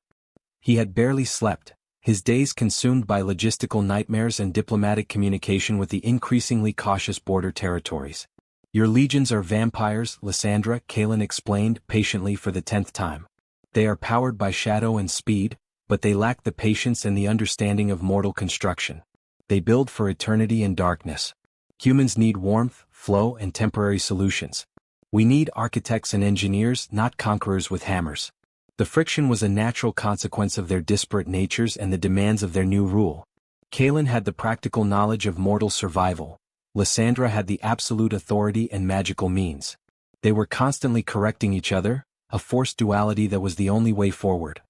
He had barely slept, his days consumed by logistical nightmares and diplomatic communication with the increasingly cautious border territories. Your legions are vampires, Lysandra, Kaelen explained patiently for the 10th time. They are powered by shadow and speed, but they lack the patience and the understanding of mortal construction. They build for eternity and darkness. Humans need warmth, flow, and temporary solutions. We need architects and engineers, not conquerors with hammers. The friction was a natural consequence of their disparate natures and the demands of their new rule. Kaelen had the practical knowledge of mortal survival. Lysandra had the absolute authority and magical means. They were constantly correcting each other, a forced duality that was the only way forward.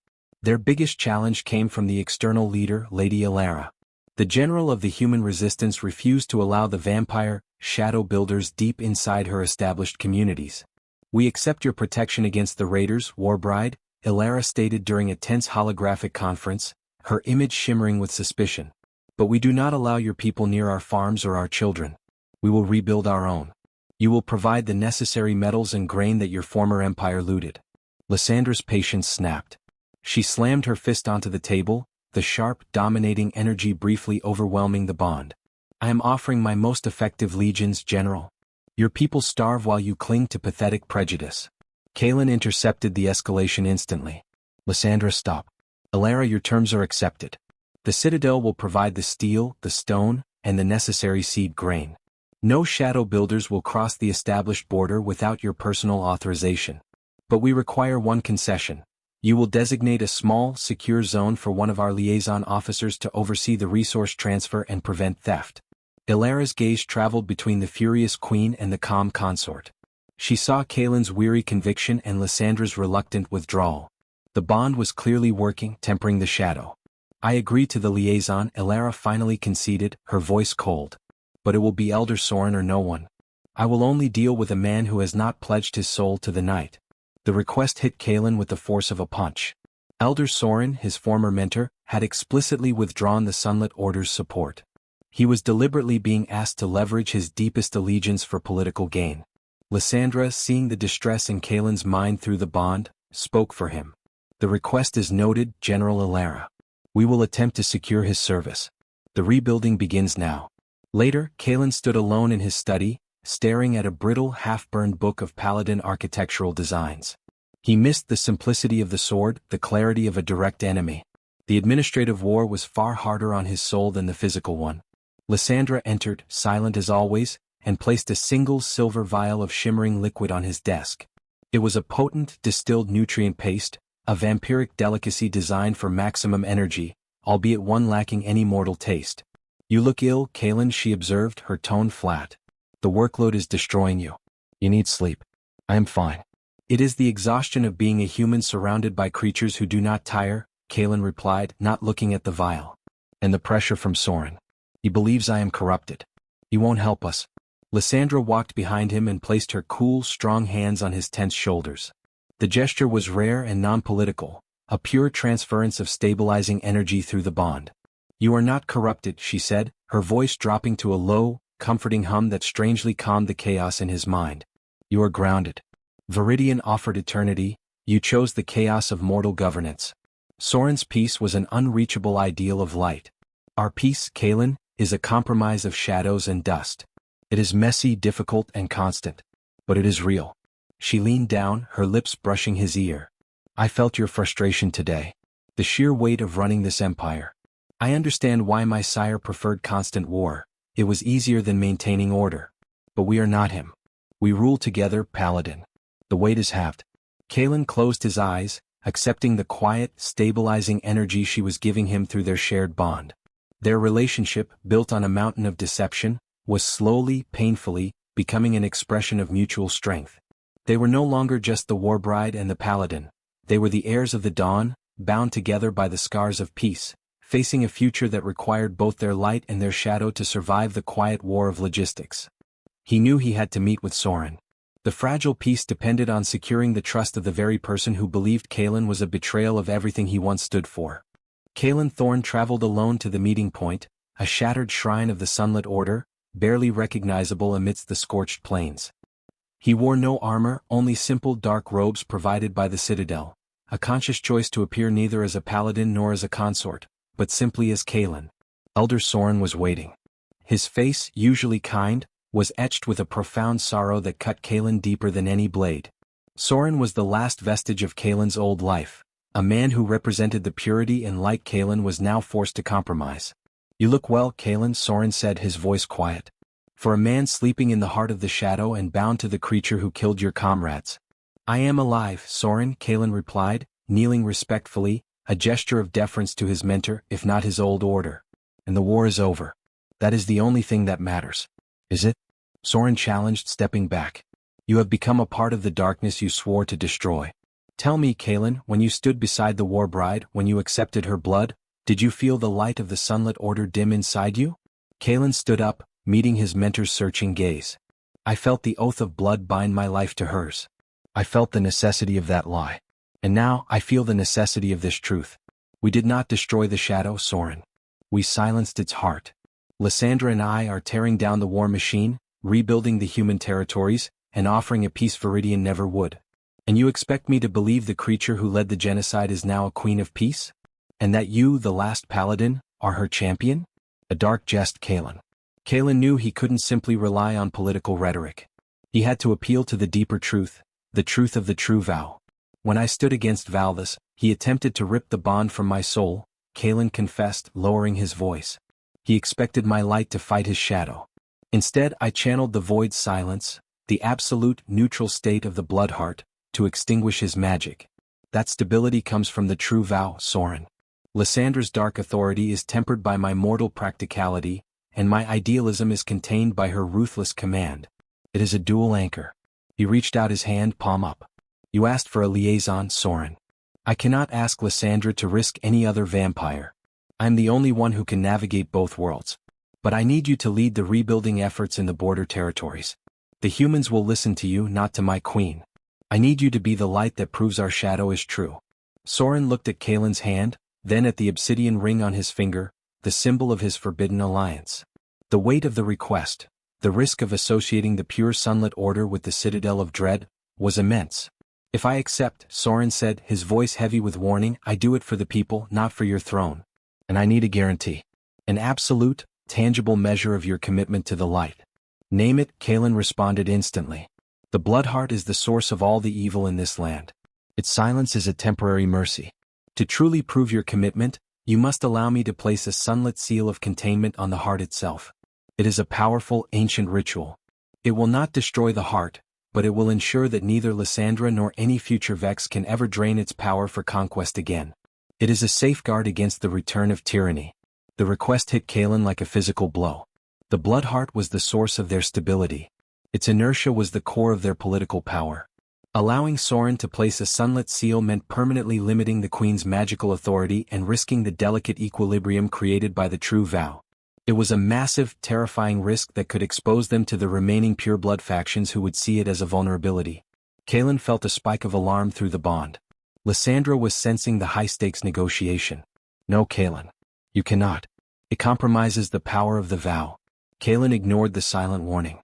Their biggest challenge came from the external leader, Lady Elara. The general of the human resistance refused to allow the vampire, shadow builders deep inside her established communities. "We accept your protection against the raiders, Warbride," Elara stated during a tense holographic conference, her image shimmering with suspicion. "But we do not allow your people near our farms or our children. We will rebuild our own. You will provide the necessary metals and grain that your former empire looted." Lysandra's patience snapped. She slammed her fist onto the table, the sharp, dominating energy briefly overwhelming the bond. "I am offering my most effective legions, General. Your people starve while you cling to pathetic prejudice." Kaelen intercepted the escalation instantly. "Lysandra, stop. Elara, your terms are accepted. The Citadel will provide the steel, the stone, and the necessary seed grain. No shadow builders will cross the established border without your personal authorization. But we require one concession. You will designate a small, secure zone for one of our liaison officers to oversee the resource transfer and prevent theft." Elara's gaze traveled between the furious queen and the calm consort. She saw Kaelen's weary conviction and Lysandra's reluctant withdrawal. The bond was clearly working, tempering the shadow. "I agree to the liaison," Elara finally conceded, her voice cold. "But it will be Elder Soren or no one. I will only deal with a man who has not pledged his soul to the night." The request hit Kaelen with the force of a punch. Elder Soren, his former mentor, had explicitly withdrawn the Sunlet Order's support. He was deliberately being asked to leverage his deepest allegiance for political gain. Lysandra, seeing the distress in Kaelen's mind through the bond, spoke for him. "The request is noted, General Elara. We will attempt to secure his service. The rebuilding begins now." Later, Kaelen stood alone in his study, staring at a brittle, half-burned book of Paladin architectural designs. He missed the simplicity of the sword, the clarity of a direct enemy. The administrative war was far harder on his soul than the physical one. Lysandra entered, silent as always, and placed a single silver vial of shimmering liquid on his desk. It was a potent, distilled nutrient paste, a vampiric delicacy designed for maximum energy, albeit one lacking any mortal taste. "You look ill, Kaelen," she observed, her tone flat. "The workload is destroying you. You need sleep." "I am fine." "It is the exhaustion of being a human surrounded by creatures who do not tire," Kaelen replied, not looking at the vial. "And the pressure from Soren. He believes I am corrupted. He won't help us." Lysandra walked behind him and placed her cool, strong hands on his tense shoulders. The gesture was rare and non-political, a pure transference of stabilizing energy through the bond. "You are not corrupted," she said, her voice dropping to a low, comforting hum that strangely calmed the chaos in his mind. "You are grounded. Veridian offered eternity, you chose the chaos of mortal governance. Soren's peace was an unreachable ideal of light. Our peace, Kaelen, is a compromise of shadows and dust. It is messy, difficult, and constant. But it is real." She leaned down, her lips brushing his ear. "I felt your frustration today. The sheer weight of running this empire. I understand why my sire preferred constant war. It was easier than maintaining order. But we are not him. We rule together, Paladin. The weight is halved." Kaelen closed his eyes, accepting the quiet, stabilizing energy she was giving him through their shared bond. Their relationship, built on a mountain of deception, was slowly, painfully, becoming an expression of mutual strength. They were no longer just the Warbride and the Paladin. They were the heirs of the dawn, bound together by the scars of peace, facing a future that required both their light and their shadow to survive the quiet war of logistics. He knew he had to meet with Soren. The fragile peace depended on securing the trust of the very person who believed Kaelen was a betrayal of everything he once stood for. Kaelen Thorne traveled alone to the meeting point, a shattered shrine of the Sunlet Order, barely recognizable amidst the scorched plains. He wore no armor, only simple dark robes provided by the citadel, a conscious choice to appear neither as a paladin nor as a consort, but simply as Kaelen. Elder Soren was waiting. His face, usually kind, was etched with a profound sorrow that cut Kaelen deeper than any blade. Soren was the last vestige of Kaelen's old life. A man who represented the purity and light Kaelen was now forced to compromise. "You look well, Kaelen," Soren said, his voice quiet. "For a man sleeping in the heart of the shadow and bound to the creature who killed your comrades." "I am alive, Soren," Kaelen replied, kneeling respectfully, a gesture of deference to his mentor, if not his old order. "And the war is over. That is the only thing that matters." "Is it?" Soren challenged, stepping back. "You have become a part of the darkness you swore to destroy. Tell me, Kaelen, when you stood beside the Warbride, when you accepted her blood, did you feel the light of the sunlet order dim inside you?" Kaelen stood up, meeting his mentor's searching gaze. "I felt the oath of blood bind my life to hers. I felt the necessity of that lie. And now, I feel the necessity of this truth. We did not destroy the shadow, Soren. We silenced its heart. Lysandra and I are tearing down the war machine, rebuilding the human territories, and offering a peace Veridian never would. And you expect me to believe the creature who led the genocide is now a queen of peace? And that you, the last paladin, are her champion?" A dark jest, Kaelen. Kaelen knew he couldn't simply rely on political rhetoric. He had to appeal to the deeper truth, the truth of the true vow. "When I stood against Valthus, he attempted to rip the bond from my soul," Kaelen confessed, lowering his voice. "He expected my light to fight his shadow. Instead, I channeled the void's silence, the absolute neutral state of the blood heart, to extinguish his magic. That stability comes from the true vow, Soren. Lysandra's dark authority is tempered by my mortal practicality, and my idealism is contained by her ruthless command. It is a dual anchor." He reached out his hand, palm up. "You asked for a liaison, Soren. I cannot ask Lysandra to risk any other vampire. I am the only one who can navigate both worlds. But I need you to lead the rebuilding efforts in the border territories. The humans will listen to you, not to my queen. I need you to be the light that proves our shadow is true." Soren looked at Kaelen's hand, then at the obsidian ring on his finger, the symbol of his forbidden alliance. The weight of the request, the risk of associating the pure sunlet order with the citadel of dread, was immense. "If I accept," Soren said, his voice heavy with warning, "I do it for the people, not for your throne. And I need a guarantee. An absolute, tangible measure of your commitment to the light." "Name it," Kaelen responded instantly. "The Bloodheart is the source of all the evil in this land. Its silence is a temporary mercy. To truly prove your commitment, you must allow me to place a sunlit seal of containment on the heart itself. It is a powerful, ancient ritual. It will not destroy the heart, but it will ensure that neither Lysandra nor any future Vex can ever drain its power for conquest again. It is a safeguard against the return of tyranny." The request hit Kaelen like a physical blow. The Bloodheart was the source of their stability. Its inertia was the core of their political power. Allowing Soren to place a sunlit seal meant permanently limiting the Queen's magical authority and risking the delicate equilibrium created by the true vow. It was a massive, terrifying risk that could expose them to the remaining pureblood factions who would see it as a vulnerability. Kaelen felt a spike of alarm through the bond. Lysandra was sensing the high-stakes negotiation. "No, Kaelen. You cannot. It compromises the power of the vow." Kaelen ignored the silent warning.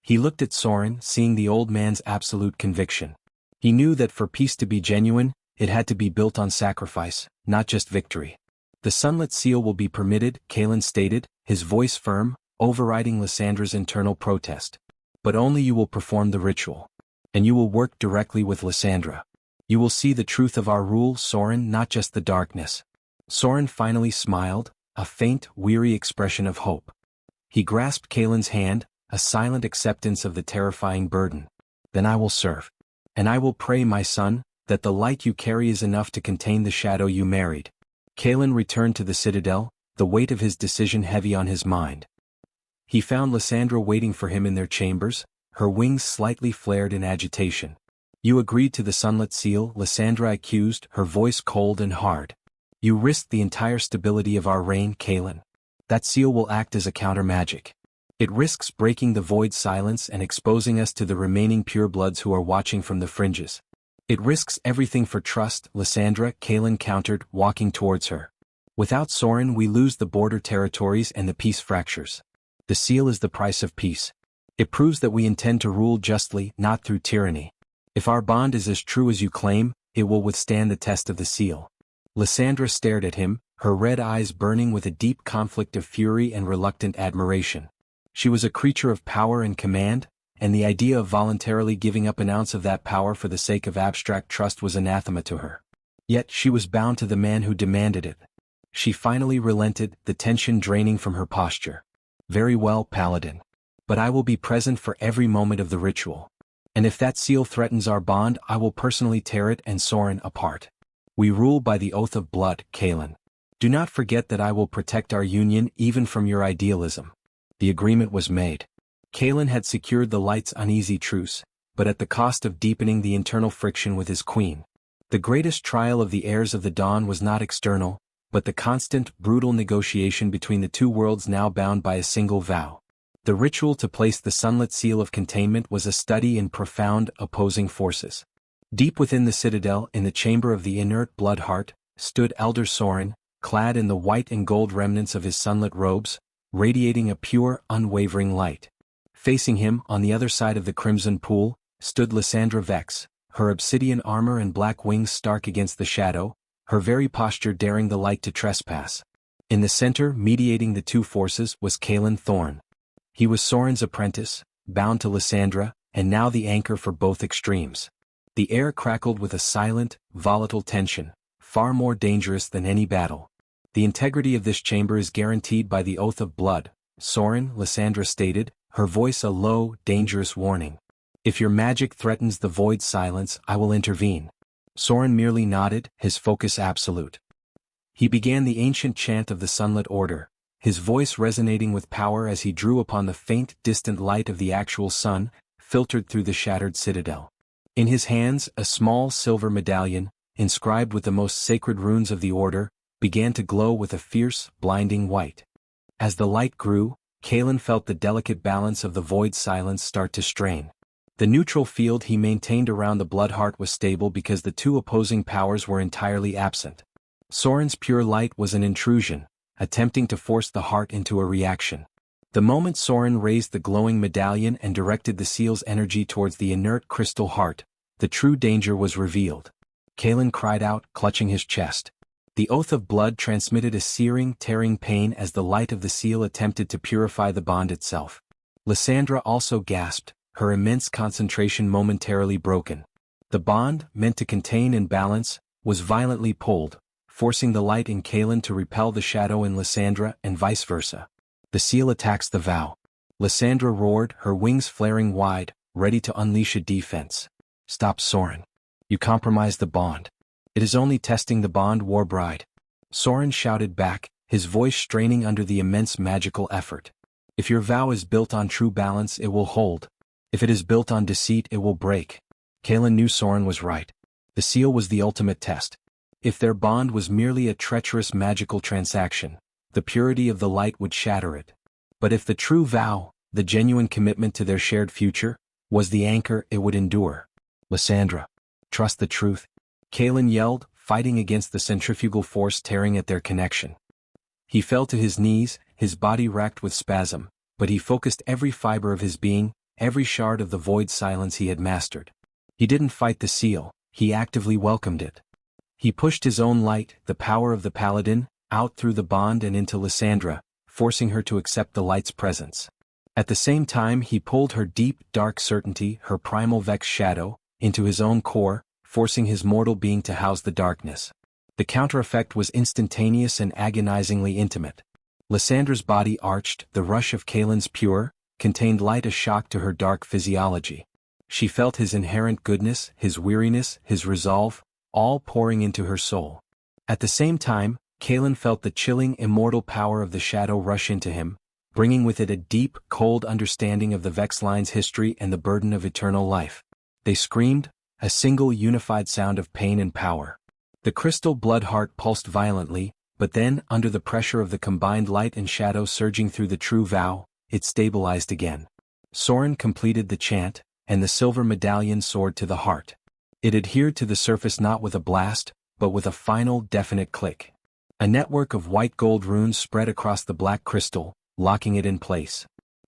He looked at Soren, seeing the old man's absolute conviction. He knew that for peace to be genuine, it had to be built on sacrifice, not just victory. "The sunlit seal will be permitted," Kaelen stated, his voice firm, overriding Lysandra's internal protest. "But only you will perform the ritual. And you will work directly with Lysandra. You will see the truth of our rule, Soren, not just the darkness." Soren finally smiled, a faint, weary expression of hope. He grasped Kaelen's hand, a silent acceptance of the terrifying burden. "Then I will serve. And I will pray, my son, that the light you carry is enough to contain the shadow you married." Kaelen returned to the citadel, the weight of his decision heavy on his mind. He found Lysandra waiting for him in their chambers, her wings slightly flared in agitation. "You agreed to the sunlit seal," Lysandra accused, her voice cold and hard. "You risked the entire stability of our reign, Kaelen. That seal will act as a counter-magic. It risks breaking the void silence and exposing us to the remaining purebloods who are watching from the fringes. It risks everything for trust, Lysandra," Kaelen countered, walking towards her. "Without Soren we lose the border territories and the peace fractures. The seal is the price of peace. It proves that we intend to rule justly, not through tyranny. If our bond is as true as you claim, it will withstand the test of the seal." Lysandra stared at him, her red eyes burning with a deep conflict of fury and reluctant admiration. She was a creature of power and command, and the idea of voluntarily giving up an ounce of that power for the sake of abstract trust was anathema to her. Yet she was bound to the man who demanded it. She finally relented, the tension draining from her posture. "Very well, Paladin. But I will be present for every moment of the ritual. And if that seal threatens our bond, I will personally tear it and Soren apart. We rule by the oath of blood, Kaelen. Do not forget that I will protect our union even from your idealism." The agreement was made. Kaelen had secured the light's uneasy truce, but at the cost of deepening the internal friction with his queen. The greatest trial of the heirs of the dawn was not external, but the constant, brutal negotiation between the two worlds now bound by a single vow. The ritual to place the sunlet seal of containment was a study in profound, opposing forces. Deep within the citadel, in the chamber of the inert blood heart, stood Elder Soren, clad in the white and gold remnants of his sunlet robes, radiating a pure, unwavering light. Facing him, on the other side of the crimson pool, stood Lysandra Vex, her obsidian armor and black wings stark against the shadow, her very posture daring the light to trespass. In the center, mediating the two forces, was Kaelen Thorne. He was Soren's apprentice, bound to Lysandra, and now the anchor for both extremes. The air crackled with a silent, volatile tension, far more dangerous than any battle. "The integrity of this chamber is guaranteed by the oath of blood," Soren, Lysandra stated, her voice a low, dangerous warning. "If your magic threatens the void silence, I will intervene." Soren merely nodded, his focus absolute. He began the ancient chant of the sunlit order, his voice resonating with power as he drew upon the faint, distant light of the actual sun, filtered through the shattered citadel. In his hands, a small silver medallion, inscribed with the most sacred runes of the order, began to glow with a fierce, blinding white. As the light grew, Kaelen felt the delicate balance of the void silence start to strain. The neutral field he maintained around the blood heart was stable because the two opposing powers were entirely absent. Soren's pure light was an intrusion, attempting to force the heart into a reaction. The moment Soren raised the glowing medallion and directed the seal's energy towards the inert crystal heart, the true danger was revealed. Kaelen cried out, clutching his chest. The oath of blood transmitted a searing, tearing pain as the light of the seal attempted to purify the bond itself. Lysandra also gasped, her immense concentration momentarily broken. The bond, meant to contain and balance, was violently pulled, forcing the light in Kaelen to repel the shadow in Lysandra and vice versa. "The seal attacks the vow." Lysandra roared, her wings flaring wide, ready to unleash a defense. "Stop, Soren. You compromise the bond." "It is only testing the bond, Warbride." Soren shouted back, his voice straining under the immense magical effort. "If your vow is built on true balance, it will hold. If it is built on deceit, it will break." Kaelen knew Soren was right. The seal was the ultimate test. If their bond was merely a treacherous magical transaction, the purity of the light would shatter it. But if the true vow, the genuine commitment to their shared future, was the anchor, it would endure. "Lysandra, trust the truth," Kaelen yelled, fighting against the centrifugal force tearing at their connection. He fell to his knees, his body racked with spasm, but he focused every fiber of his being, every shard of the void silence he had mastered. He didn't fight the seal, he actively welcomed it. He pushed his own light, the power of the Paladin, out through the bond and into Lysandra, forcing her to accept the light's presence. At the same time he pulled her deep, dark certainty, her primal Vex shadow, into his own core, forcing his mortal being to house the darkness. The counter-effect was instantaneous and agonizingly intimate. Lysandra's body arched, the rush of Kaelen's pure, contained light a shock to her dark physiology. She felt his inherent goodness, his weariness, his resolve, all pouring into her soul. At the same time, Kaelen felt the chilling, immortal power of the shadow rush into him, bringing with it a deep, cold understanding of the Vex line's history and the burden of eternal life. They screamed, a single unified sound of pain and power. The crystal blood heart pulsed violently, but then, under the pressure of the combined light and shadow surging through the true vow, it stabilized again. Soren completed the chant, and the silver medallion soared to the heart. It adhered to the surface not with a blast, but with a final, definite click. A network of white gold runes spread across the black crystal, locking it in place.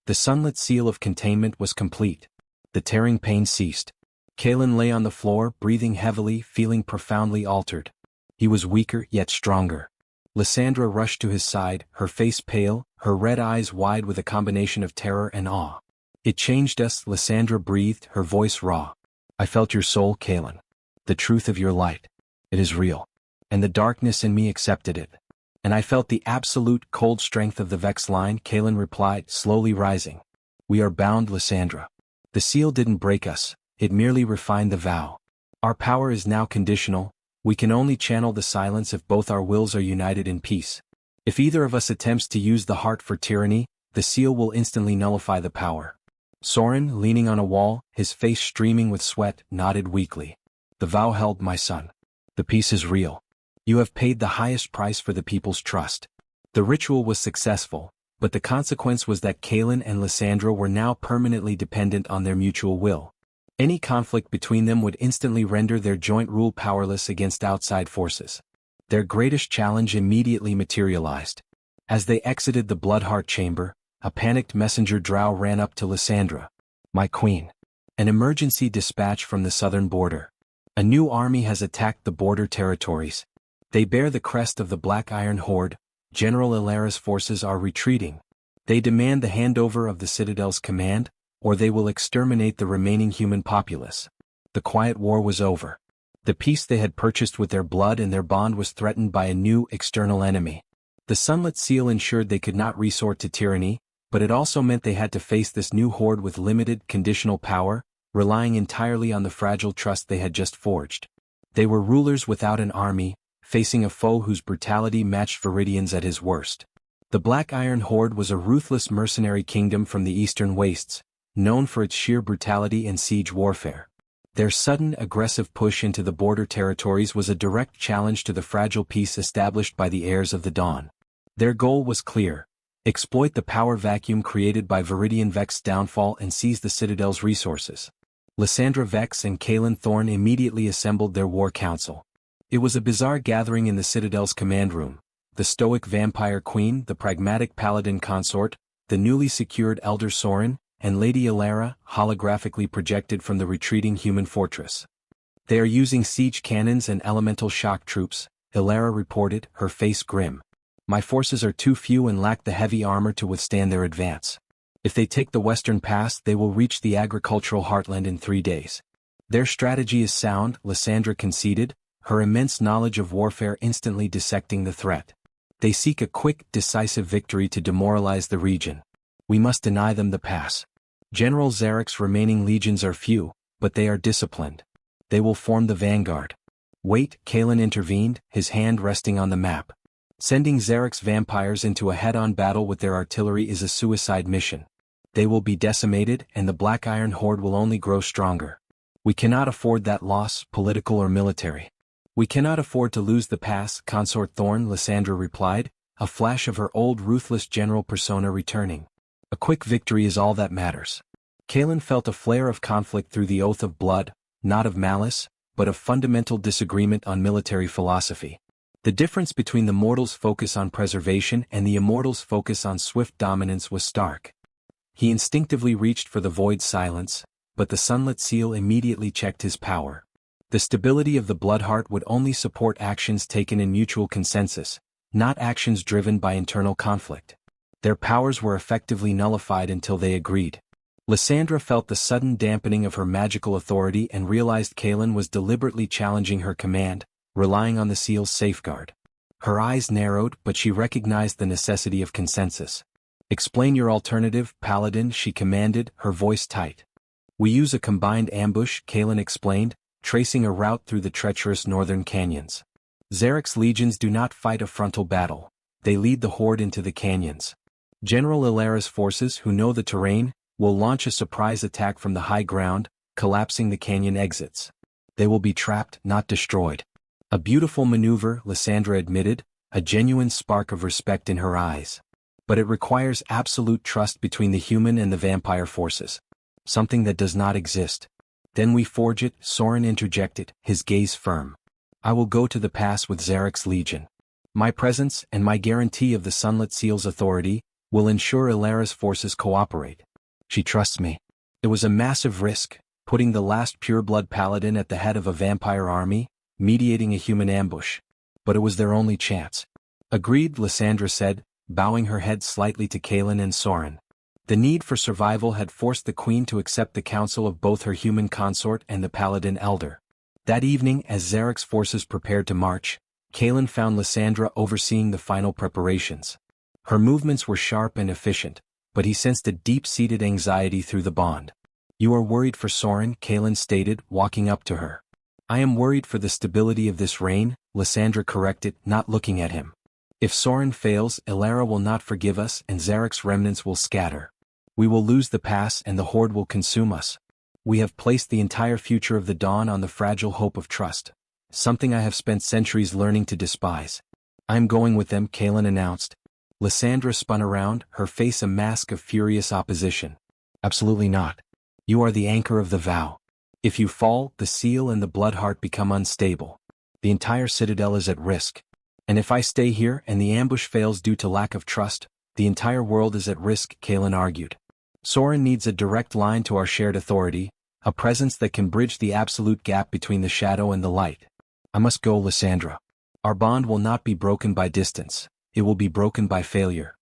The sunlet seal of containment was complete. The tearing pain ceased. Kaelen lay on the floor, breathing heavily, feeling profoundly altered. He was weaker yet stronger. Lysandra rushed to his side, her face pale, her red eyes wide with a combination of terror and awe. "It changed us," Lysandra breathed, her voice raw. "I felt your soul, Kaelen. The truth of your light. It is real. And the darkness in me accepted it. And I felt the absolute cold strength of the Vex line," Kaelen replied, slowly rising. "We are bound, Lysandra. The seal didn't break us, it merely refined the vow. Our power is now conditional. We can only channel the silence if both our wills are united in peace. If either of us attempts to use the heart for tyranny, the seal will instantly nullify the power." Soren, leaning on a wall, his face streaming with sweat, nodded weakly. "The vow held, my son. The peace is real. You have paid the highest price for the people's trust." The ritual was successful, but the consequence was that Kaelen and Lysandra were now permanently dependent on their mutual will. Any conflict between them would instantly render their joint rule powerless against outside forces. Their greatest challenge immediately materialized. As they exited the Bloodheart chamber, a panicked messenger drow ran up to Lysandra. "My queen. An emergency dispatch from the southern border. A new army has attacked the border territories. They bear the crest of the Black Iron Horde. General Ilara's forces are retreating. They demand the handover of the Citadel's command, or they will exterminate the remaining human populace." The quiet war was over. The peace they had purchased with their blood and their bond was threatened by a new external enemy. The sunlet seal ensured they could not resort to tyranny, but it also meant they had to face this new horde with limited, conditional power, relying entirely on the fragile trust they had just forged. They were rulers without an army, facing a foe whose brutality matched Veridian's at his worst. The Black Iron Horde was a ruthless mercenary kingdom from the eastern wastes, known for its sheer brutality and siege warfare. Their sudden, aggressive push into the border territories was a direct challenge to the fragile peace established by the Heirs of the Dawn. Their goal was clear: exploit the power vacuum created by Veridian Vex's downfall and seize the Citadel's resources. Lysandra Vex and Kaelen Thorne immediately assembled their war council. It was a bizarre gathering in the Citadel's command room. The stoic vampire queen, the pragmatic paladin consort, the newly secured elder Soren, and Lady Ilara, holographically projected from the retreating human fortress. "They are using siege cannons and elemental shock troops," Ilara reported, her face grim. "My forces are too few and lack the heavy armor to withstand their advance. If they take the western pass, they will reach the agricultural heartland in 3 days." "Their strategy is sound," Lysandra conceded, her immense knowledge of warfare instantly dissecting the threat. "They seek a quick, decisive victory to demoralize the region. We must deny them the pass. General Zarek's remaining legions are few, but they are disciplined. They will form the vanguard." "Wait," Kaelen intervened, his hand resting on the map. "Sending Zarek's vampires into a head-on battle with their artillery is a suicide mission. They will be decimated, and the Black Iron Horde will only grow stronger. We cannot afford that loss, political or military." "We cannot afford to lose the pass," Consort Thorne, Lysandra replied, a flash of her old ruthless general persona returning. "A quick victory is all that matters." Kaelen felt a flare of conflict through the oath of blood, not of malice, but of fundamental disagreement on military philosophy. The difference between the mortal's focus on preservation and the immortal's focus on swift dominance was stark. He instinctively reached for the void silence, but the sunlet seal immediately checked his power. The stability of the Bloodheart would only support actions taken in mutual consensus, not actions driven by internal conflict. Their powers were effectively nullified until they agreed. Lysandra felt the sudden dampening of her magical authority and realized Kaelen was deliberately challenging her command, relying on the seal's safeguard. Her eyes narrowed, but she recognized the necessity of consensus. "Explain your alternative, Paladin," she commanded, her voice tight. "We use a combined ambush," Kaelen explained, tracing a route through the treacherous northern canyons. "Zarek's legions do not fight a frontal battle. They lead the horde into the canyons. General Ilara's forces, who know the terrain, will launch a surprise attack from the high ground, collapsing the canyon exits. They will be trapped, not destroyed." "A beautiful maneuver," Lysandra admitted, a genuine spark of respect in her eyes. "But it requires absolute trust between the human and the vampire forces. Something that does not exist." "Then we forge it," Soren interjected, his gaze firm. "I will go to the pass with Zarek's legion. My presence, and my guarantee of the sunlet seal's authority, We'll ensure Ilara's forces cooperate. She trusts me. It was a massive risk, putting the last pureblood paladin at the head of a vampire army, mediating a human ambush. But it was their only chance. Agreed, Lysandra said, bowing her head slightly to Kaelen and Soren. The need for survival had forced the queen to accept the counsel of both her human consort and the paladin elder. That evening, as Zarek's forces prepared to march, Kaelen found Lysandra overseeing the final preparations. Her movements were sharp and efficient, but he sensed a deep-seated anxiety through the bond. "You are worried for Soren," Kaelen stated, walking up to her. "I am worried for the stability of this reign," Lysandra corrected, not looking at him. "If Soren fails, Ilara will not forgive us and Zarek's remnants will scatter. We will lose the pass and the Horde will consume us. We have placed the entire future of the Dawn on the fragile hope of trust, something I have spent centuries learning to despise." "I am going with them," Kaelen announced. Lysandra spun around, her face a mask of furious opposition. "Absolutely not. You are the anchor of the vow. If you fall, the seal and the Bloodheart become unstable. The entire citadel is at risk. And if I stay here and the ambush fails due to lack of trust, the entire world is at risk," Kaelen argued. "Soren needs a direct line to our shared authority, a presence that can bridge the absolute gap between the shadow and the light. I must go, Lysandra. Our bond will not be broken by distance, it will be broken by failure."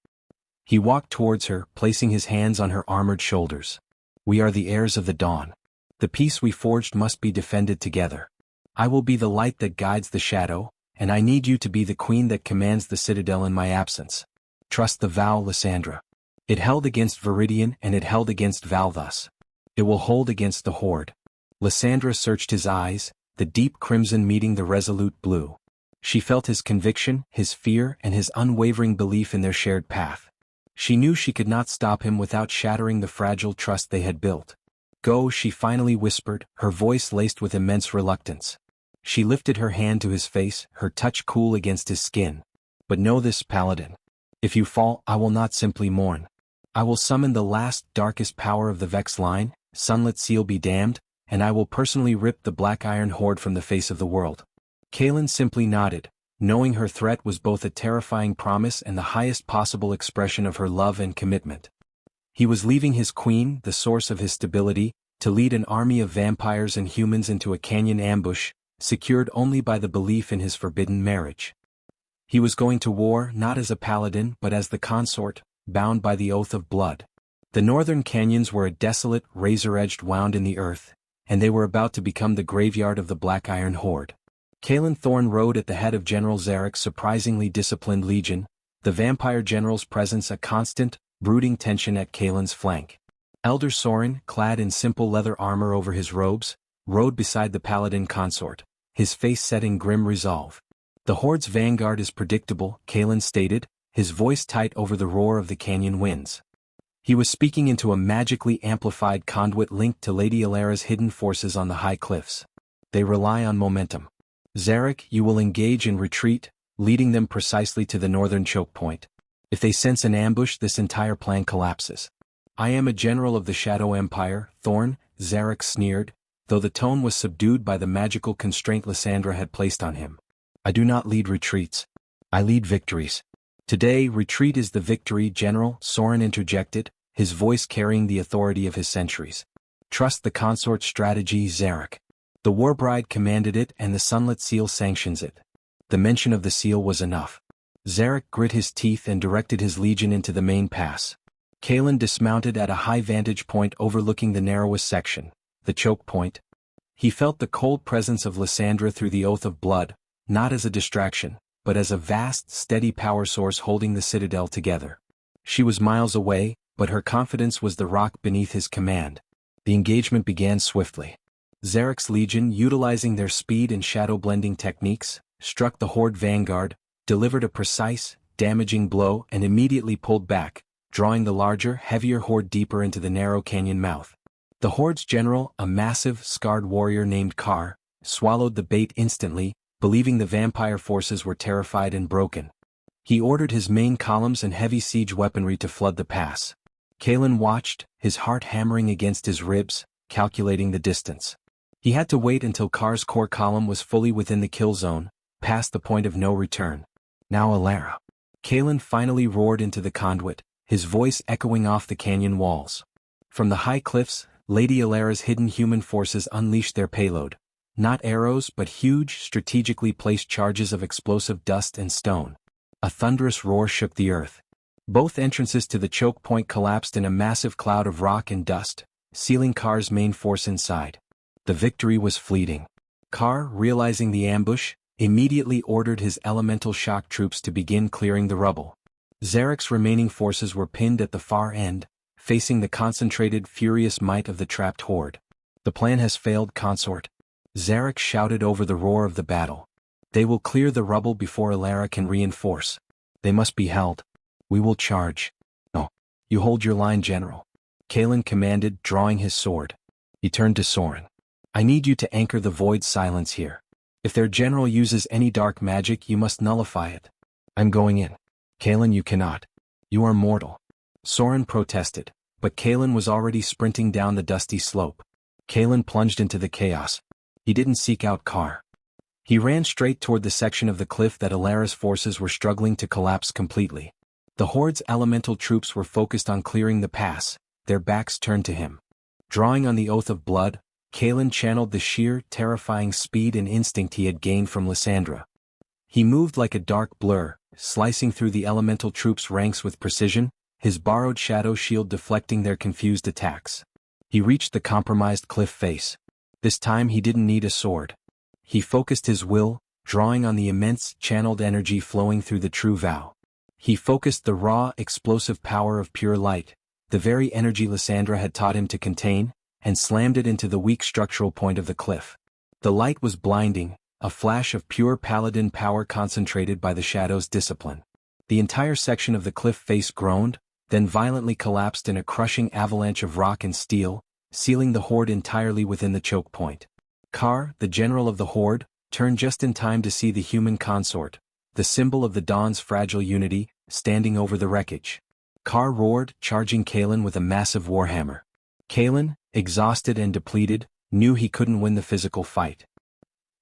He walked towards her, placing his hands on her armored shoulders. "We are the heirs of the Dawn. The peace we forged must be defended together. I will be the light that guides the shadow, and I need you to be the queen that commands the citadel in my absence. Trust the vow, Lysandra. It held against Veridian and it held against Valthus. It will hold against the Horde." Lysandra searched his eyes, the deep crimson meeting the resolute blue. She felt his conviction, his fear, and his unwavering belief in their shared path. She knew she could not stop him without shattering the fragile trust they had built. "Go," she finally whispered, her voice laced with immense reluctance. She lifted her hand to his face, her touch cool against his skin. "But know this, Paladin. If you fall, I will not simply mourn. I will summon the last darkest power of the Vex line, Sunlet Seal be damned, and I will personally rip the Black Iron Horde from the face of the world." Kaelen simply nodded, knowing her threat was both a terrifying promise and the highest possible expression of her love and commitment. He was leaving his queen, the source of his stability, to lead an army of vampires and humans into a canyon ambush, secured only by the belief in his forbidden marriage. He was going to war not as a paladin but as the consort, bound by the oath of blood. The northern canyons were a desolate, razor-edged wound in the earth, and they were about to become the graveyard of the Black Iron Horde. Kaelen Thorne rode at the head of General Zarek's surprisingly disciplined legion, the vampire general's presence a constant, brooding tension at Kaelen's flank. Elder Soren, clad in simple leather armor over his robes, rode beside the paladin consort, his face set in grim resolve. "The Horde's vanguard is predictable," Kaelen stated, his voice tight over the roar of the canyon winds. He was speaking into a magically amplified conduit linked to Lady Ilara's hidden forces on the high cliffs. "They rely on momentum. Zarek, you will engage and retreat, leading them precisely to the northern choke point. If they sense an ambush, this entire plan collapses." "I am a general of the Shadow Empire, Thorne," Zarek sneered, though the tone was subdued by the magical constraint Lysandra had placed on him. "I do not lead retreats. I lead victories." "Today, retreat is the victory, General," Soren interjected, his voice carrying the authority of his centuries. "Trust the consort strategy, Zarek. The Warbride commanded it and the Sunlet Seal sanctions it." The mention of the seal was enough. Zarek grit his teeth and directed his legion into the main pass. Kaelen dismounted at a high vantage point overlooking the narrowest section, the choke point. He felt the cold presence of Lysandra through the oath of blood, not as a distraction, but as a vast, steady power source holding the citadel together. She was miles away, but her confidence was the rock beneath his command. The engagement began swiftly. Zarek's legion, utilizing their speed and shadow-blending techniques, struck the Horde vanguard, delivered a precise, damaging blow and immediately pulled back, drawing the larger, heavier Horde deeper into the narrow canyon mouth. The Horde's general, a massive, scarred warrior named Kar, swallowed the bait instantly, believing the vampire forces were terrified and broken. He ordered his main columns and heavy siege weaponry to flood the pass. Kaelen watched, his heart hammering against his ribs, calculating the distance. He had to wait until Kar's core column was fully within the kill zone, past the point of no return. "Now Ilara." Kaelen finally roared into the conduit, his voice echoing off the canyon walls. From the high cliffs, Lady Alara's hidden human forces unleashed their payload. Not arrows but huge, strategically placed charges of explosive dust and stone. A thunderous roar shook the earth. Both entrances to the choke point collapsed in a massive cloud of rock and dust, sealing Kar's main force inside. The victory was fleeting. Kar, realizing the ambush, immediately ordered his elemental shock troops to begin clearing the rubble. Zarek's remaining forces were pinned at the far end, facing the concentrated, furious might of the trapped horde. The plan has failed, consort. Zarek shouted over the roar of the battle. They will clear the rubble before Alara can reinforce. They must be held. We will charge. No. You hold your line, General. Kaelen commanded, drawing his sword. He turned to Soren. I need you to anchor the void silence here. If their general uses any dark magic, you must nullify it. I'm going in. Kaelen, you cannot. You are mortal. Soren protested, but Kaelen was already sprinting down the dusty slope. Kaelen plunged into the chaos. He didn't seek out Kar. He ran straight toward the section of the cliff that Alara's forces were struggling to collapse completely. The Horde's elemental troops were focused on clearing the pass, their backs turned to him. Drawing on the oath of blood, Kaelen channeled the sheer, terrifying speed and instinct he had gained from Lysandra. He moved like a dark blur, slicing through the elemental troops' ranks with precision, his borrowed shadow shield deflecting their confused attacks. He reached the compromised cliff face. This time he didn't need a sword. He focused his will, drawing on the immense, channeled energy flowing through the true vow. He focused the raw, explosive power of pure light, the very energy Lysandra had taught him to contain, and slammed it into the weak structural point of the cliff. The light was blinding, a flash of pure Paladin power concentrated by the shadow's discipline. The entire section of the cliff face groaned, then violently collapsed in a crushing avalanche of rock and steel, sealing the Horde entirely within the choke point. Kar, the general of the Horde, turned just in time to see the human consort, the symbol of the Dawn's fragile unity, standing over the wreckage. Kar roared, charging Kaelen with a massive warhammer. Kaelen, exhausted and depleted, knew he couldn't win the physical fight.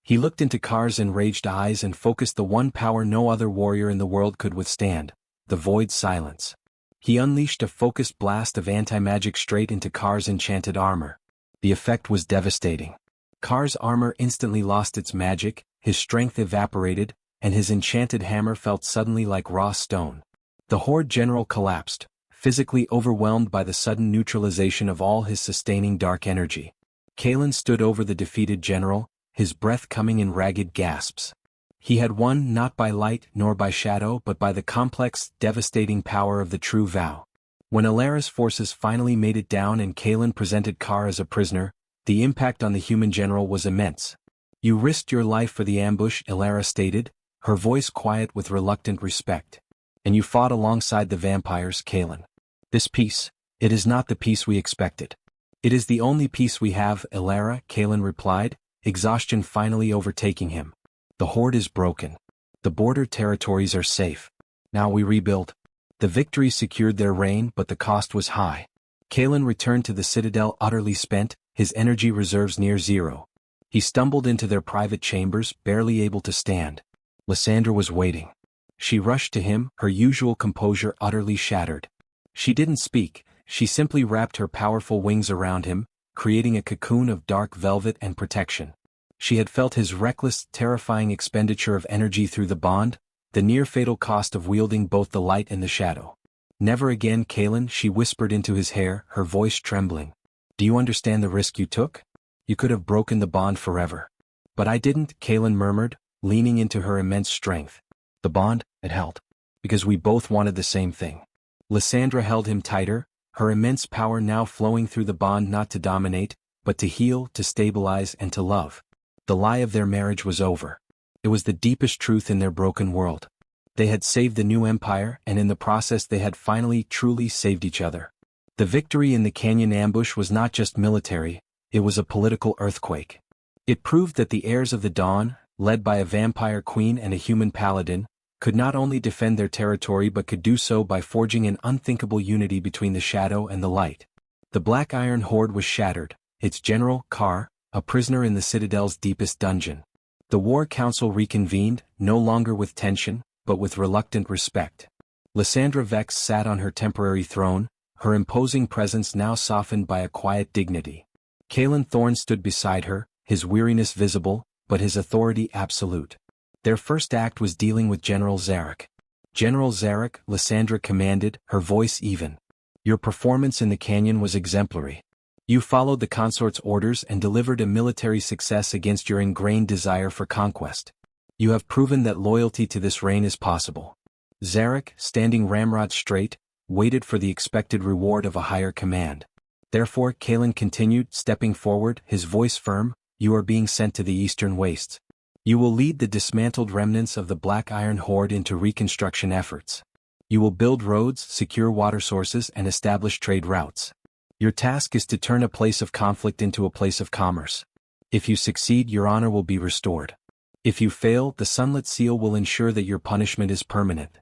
He looked into Kar's enraged eyes and focused the one power no other warrior in the world could withstand, the void silence. He unleashed a focused blast of anti-magic straight into Kar's enchanted armor. The effect was devastating. Kar's armor instantly lost its magic, his strength evaporated, and his enchanted hammer felt suddenly like raw stone. The Horde general collapsed, physically overwhelmed by the sudden neutralization of all his sustaining dark energy. Kaelen stood over the defeated general, his breath coming in ragged gasps. He had won not by light nor by shadow but by the complex, devastating power of the true vow. When Alara's forces finally made it down and Kaelen presented Kar as a prisoner, the impact on the human general was immense. You risked your life for the ambush, Alara stated, her voice quiet with reluctant respect. And you fought alongside the vampires, Kaelen. This peace, it is not the peace we expected. It is the only peace we have, Alara, Kaelen replied, exhaustion finally overtaking him. The Horde is broken. The border territories are safe. Now we rebuild. The victory secured their reign, but the cost was high. Kaelen returned to the citadel utterly spent, his energy reserves near zero. He stumbled into their private chambers, barely able to stand. Lysandra was waiting. She rushed to him, her usual composure utterly shattered. She didn't speak, she simply wrapped her powerful wings around him, creating a cocoon of dark velvet and protection. She had felt his reckless, terrifying expenditure of energy through the bond, the near-fatal cost of wielding both the light and the shadow. Never again, Kaelen, she whispered into his hair, her voice trembling. Do you understand the risk you took? You could have broken the bond forever. But I didn't, Kaelen murmured, leaning into her immense strength. The bond, it held. Because we both wanted the same thing. Lysandra held him tighter, her immense power now flowing through the bond not to dominate, but to heal, to stabilize, and to love. The lie of their marriage was over. It was the deepest truth in their broken world. They had saved the new empire, and in the process they had finally truly saved each other. The victory in the canyon ambush was not just military, it was a political earthquake. It proved that the heirs of the Dawn, led by a vampire queen and a human paladin, could not only defend their territory but could do so by forging an unthinkable unity between the shadow and the light. The Black Iron Horde was shattered, its general, Kar, a prisoner in the Citadel's deepest dungeon. The War Council reconvened, no longer with tension, but with reluctant respect. Lysandra Vex sat on her temporary throne, her imposing presence now softened by a quiet dignity. Kaelen Thorne stood beside her, his weariness visible, but his authority absolute. Their first act was dealing with General Zarek. General Zarek, Lysandra commanded, her voice even. Your performance in the canyon was exemplary. You followed the consort's orders and delivered a military success against your ingrained desire for conquest. You have proven that loyalty to this reign is possible. Zarek, standing ramrod straight, waited for the expected reward of a higher command. Therefore Kaelen continued, stepping forward, his voice firm, you are being sent to the eastern wastes. You will lead the dismantled remnants of the Black Iron Horde into reconstruction efforts. You will build roads, secure water sources and establish trade routes. Your task is to turn a place of conflict into a place of commerce. If you succeed, your honor will be restored. If you fail, the sunlet seal will ensure that your punishment is permanent.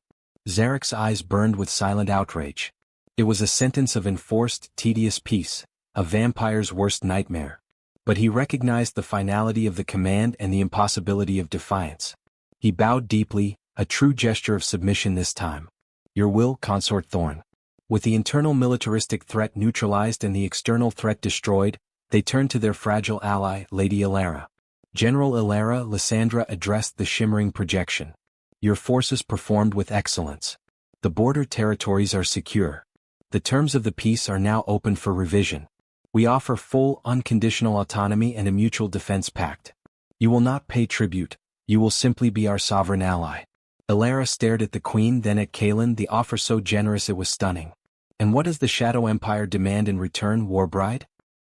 Zarek's eyes burned with silent outrage. It was a sentence of enforced, tedious peace, a vampire's worst nightmare. But he recognized the finality of the command and the impossibility of defiance. He bowed deeply, a true gesture of submission this time. Your will, Consort Thorne. With the internal militaristic threat neutralized and the external threat destroyed, they turned to their fragile ally, Lady Ilara. General Ilara, Lysandra addressed the shimmering projection. Your forces performed with excellence. The border territories are secure. The terms of the peace are now open for revision. We offer full, unconditional autonomy and a mutual defense pact. You will not pay tribute, you will simply be our sovereign ally. Ilara stared at the Queen, then at Kaelen, the offer so generous it was stunning. And what does the Shadow Empire demand in return, Warbride?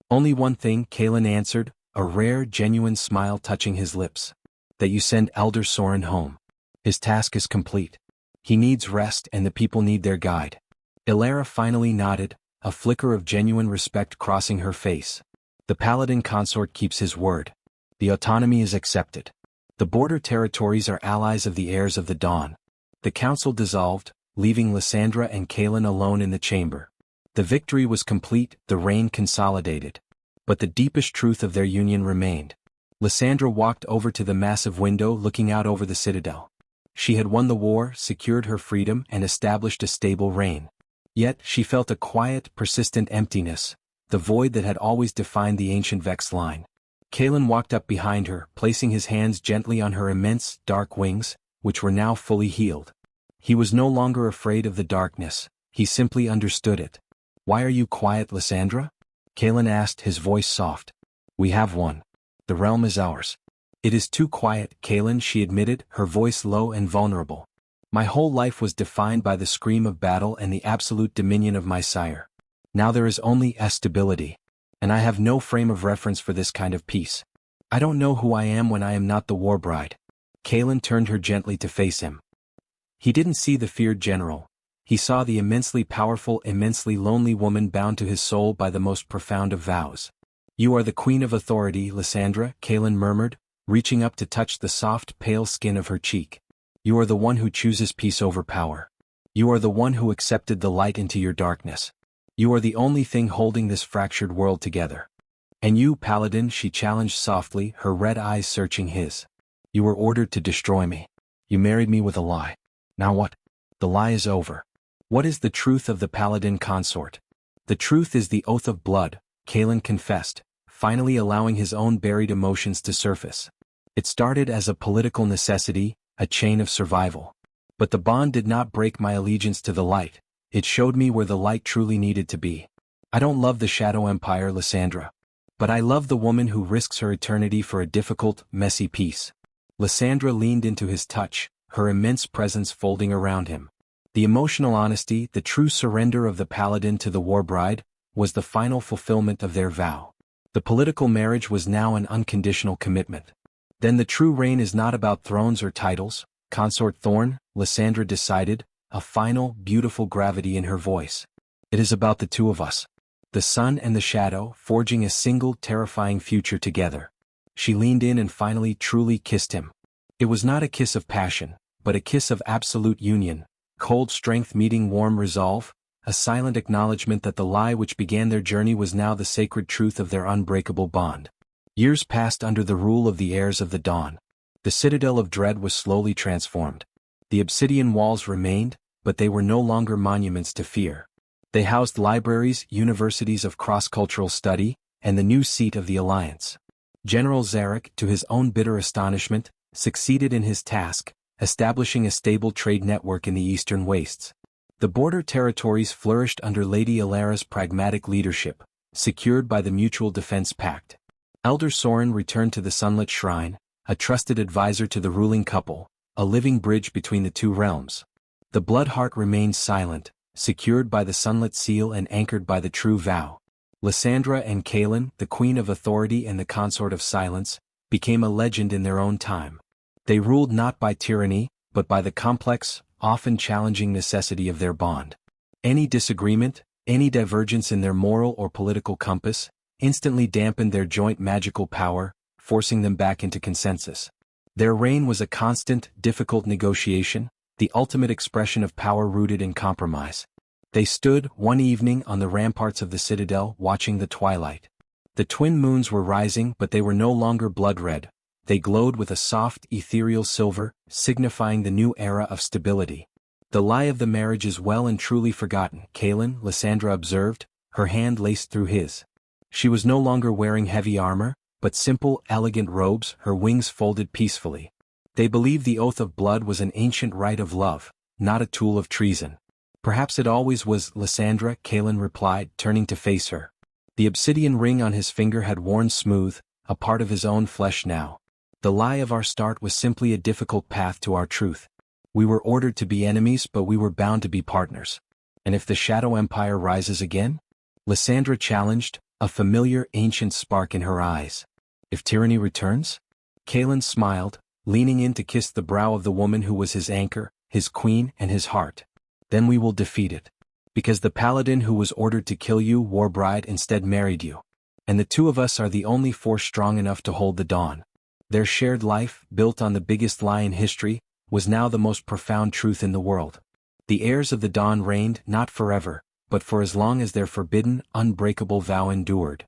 Only one thing, Kaelen answered, a rare, genuine smile touching his lips. That you send Elder Soren home. His task is complete. He needs rest and the people need their guide. Ilara finally nodded, a flicker of genuine respect crossing her face. The Paladin consort keeps his word. The autonomy is accepted. The border territories are allies of the heirs of the dawn. The council dissolved, leaving Lysandra and Kaelen alone in the chamber. The victory was complete, the reign consolidated. But the deepest truth of their union remained. Lysandra walked over to the massive window looking out over the citadel. She had won the war, secured her freedom, and established a stable reign. Yet, she felt a quiet, persistent emptiness, the void that had always defined the ancient Vex line. Kaelen walked up behind her, placing his hands gently on her immense, dark wings, which were now fully healed. He was no longer afraid of the darkness, he simply understood it. Why are you quiet, Lysandra? Kaelen asked, his voice soft. We have won. The realm is ours. It is too quiet, Kaelen, she admitted, her voice low and vulnerable. My whole life was defined by the scream of battle and the absolute dominion of my sire. Now there is only stability. And I have no frame of reference for this kind of peace. I don't know who I am when I am not the Warbride. Kaelen turned her gently to face him. He didn't see the feared general. He saw the immensely powerful, immensely lonely woman bound to his soul by the most profound of vows. You are the queen of authority, Lysandra, Kaelen murmured, reaching up to touch the soft, pale skin of her cheek. You are the one who chooses peace over power. You are the one who accepted the light into your darkness. You are the only thing holding this fractured world together. And you, Paladin, she challenged softly, her red eyes searching his. You were ordered to destroy me. You married me with a lie. Now what? The lie is over. What is the truth of the Paladin consort? The truth is the oath of blood, Kaelen confessed, finally allowing his own buried emotions to surface. It started as a political necessity, a chain of survival. But the bond did not break my allegiance to the light, it showed me where the light truly needed to be. I don't love the Shadow Empire, Lysandra. But I love the woman who risks her eternity for a difficult, messy peace. Lysandra leaned into his touch, her immense presence folding around him. The emotional honesty, the true surrender of the Paladin to the Warbride, was the final fulfillment of their vow. The political marriage was now an unconditional commitment. Then the true reign is not about thrones or titles, Consort Thorne, Lysandra decided, a final, beautiful gravity in her voice. It is about the two of us. The sun and the shadow, forging a single, terrifying future together. She leaned in and finally truly kissed him. It was not a kiss of passion, but a kiss of absolute union, cold strength meeting warm resolve, a silent acknowledgement that the lie which began their journey was now the sacred truth of their unbreakable bond. Years passed under the rule of the heirs of the dawn. The citadel of dread was slowly transformed. The obsidian walls remained, but they were no longer monuments to fear. They housed libraries, universities of cross-cultural study, and the new seat of the Alliance. General Zarek, to his own bitter astonishment, succeeded in his task, establishing a stable trade network in the eastern wastes. The border territories flourished under Lady Alara's pragmatic leadership, secured by the Mutual Defense Pact. Elder Soren returned to the Sunlet Shrine, a trusted advisor to the ruling couple, a living bridge between the two realms. The Bloodheart remained silent, secured by the Sunlet Seal and anchored by the True Vow. Lysandra and Kaelen, the Queen of Authority and the Consort of Silence, became a legend in their own time. They ruled not by tyranny, but by the complex, often challenging necessity of their bond. Any disagreement, any divergence in their moral or political compass, instantly dampened their joint magical power, forcing them back into consensus. Their reign was a constant, difficult negotiation, the ultimate expression of power rooted in compromise. They stood, one evening, on the ramparts of the citadel, watching the twilight. The twin moons were rising, but they were no longer blood-red. They glowed with a soft, ethereal silver, signifying the new era of stability. "The lie of the marriage is well and truly forgotten," Kaelen, Lysandra observed, her hand laced through his. She was no longer wearing heavy armor, but simple, elegant robes, her wings folded peacefully. They believed the oath of blood was an ancient rite of love, not a tool of treason. "Perhaps it always was, Lysandra," Kaelen replied, turning to face her. The obsidian ring on his finger had worn smooth, a part of his own flesh now. "The lie of our start was simply a difficult path to our truth. We were ordered to be enemies, but we were bound to be partners. And if the Shadow Empire rises again?" Lysandra challenged, a familiar ancient spark in her eyes. "If tyranny returns?" Kaelen smiled, leaning in to kiss the brow of the woman who was his anchor, his queen, and his heart. "Then we will defeat it. Because the Paladin who was ordered to kill you, Warbride, instead married you. And the two of us are the only force strong enough to hold the dawn." Their shared life, built on the biggest lie in history, was now the most profound truth in the world. The heirs of the dawn reigned, not forever, but for as long as their forbidden, unbreakable vow endured.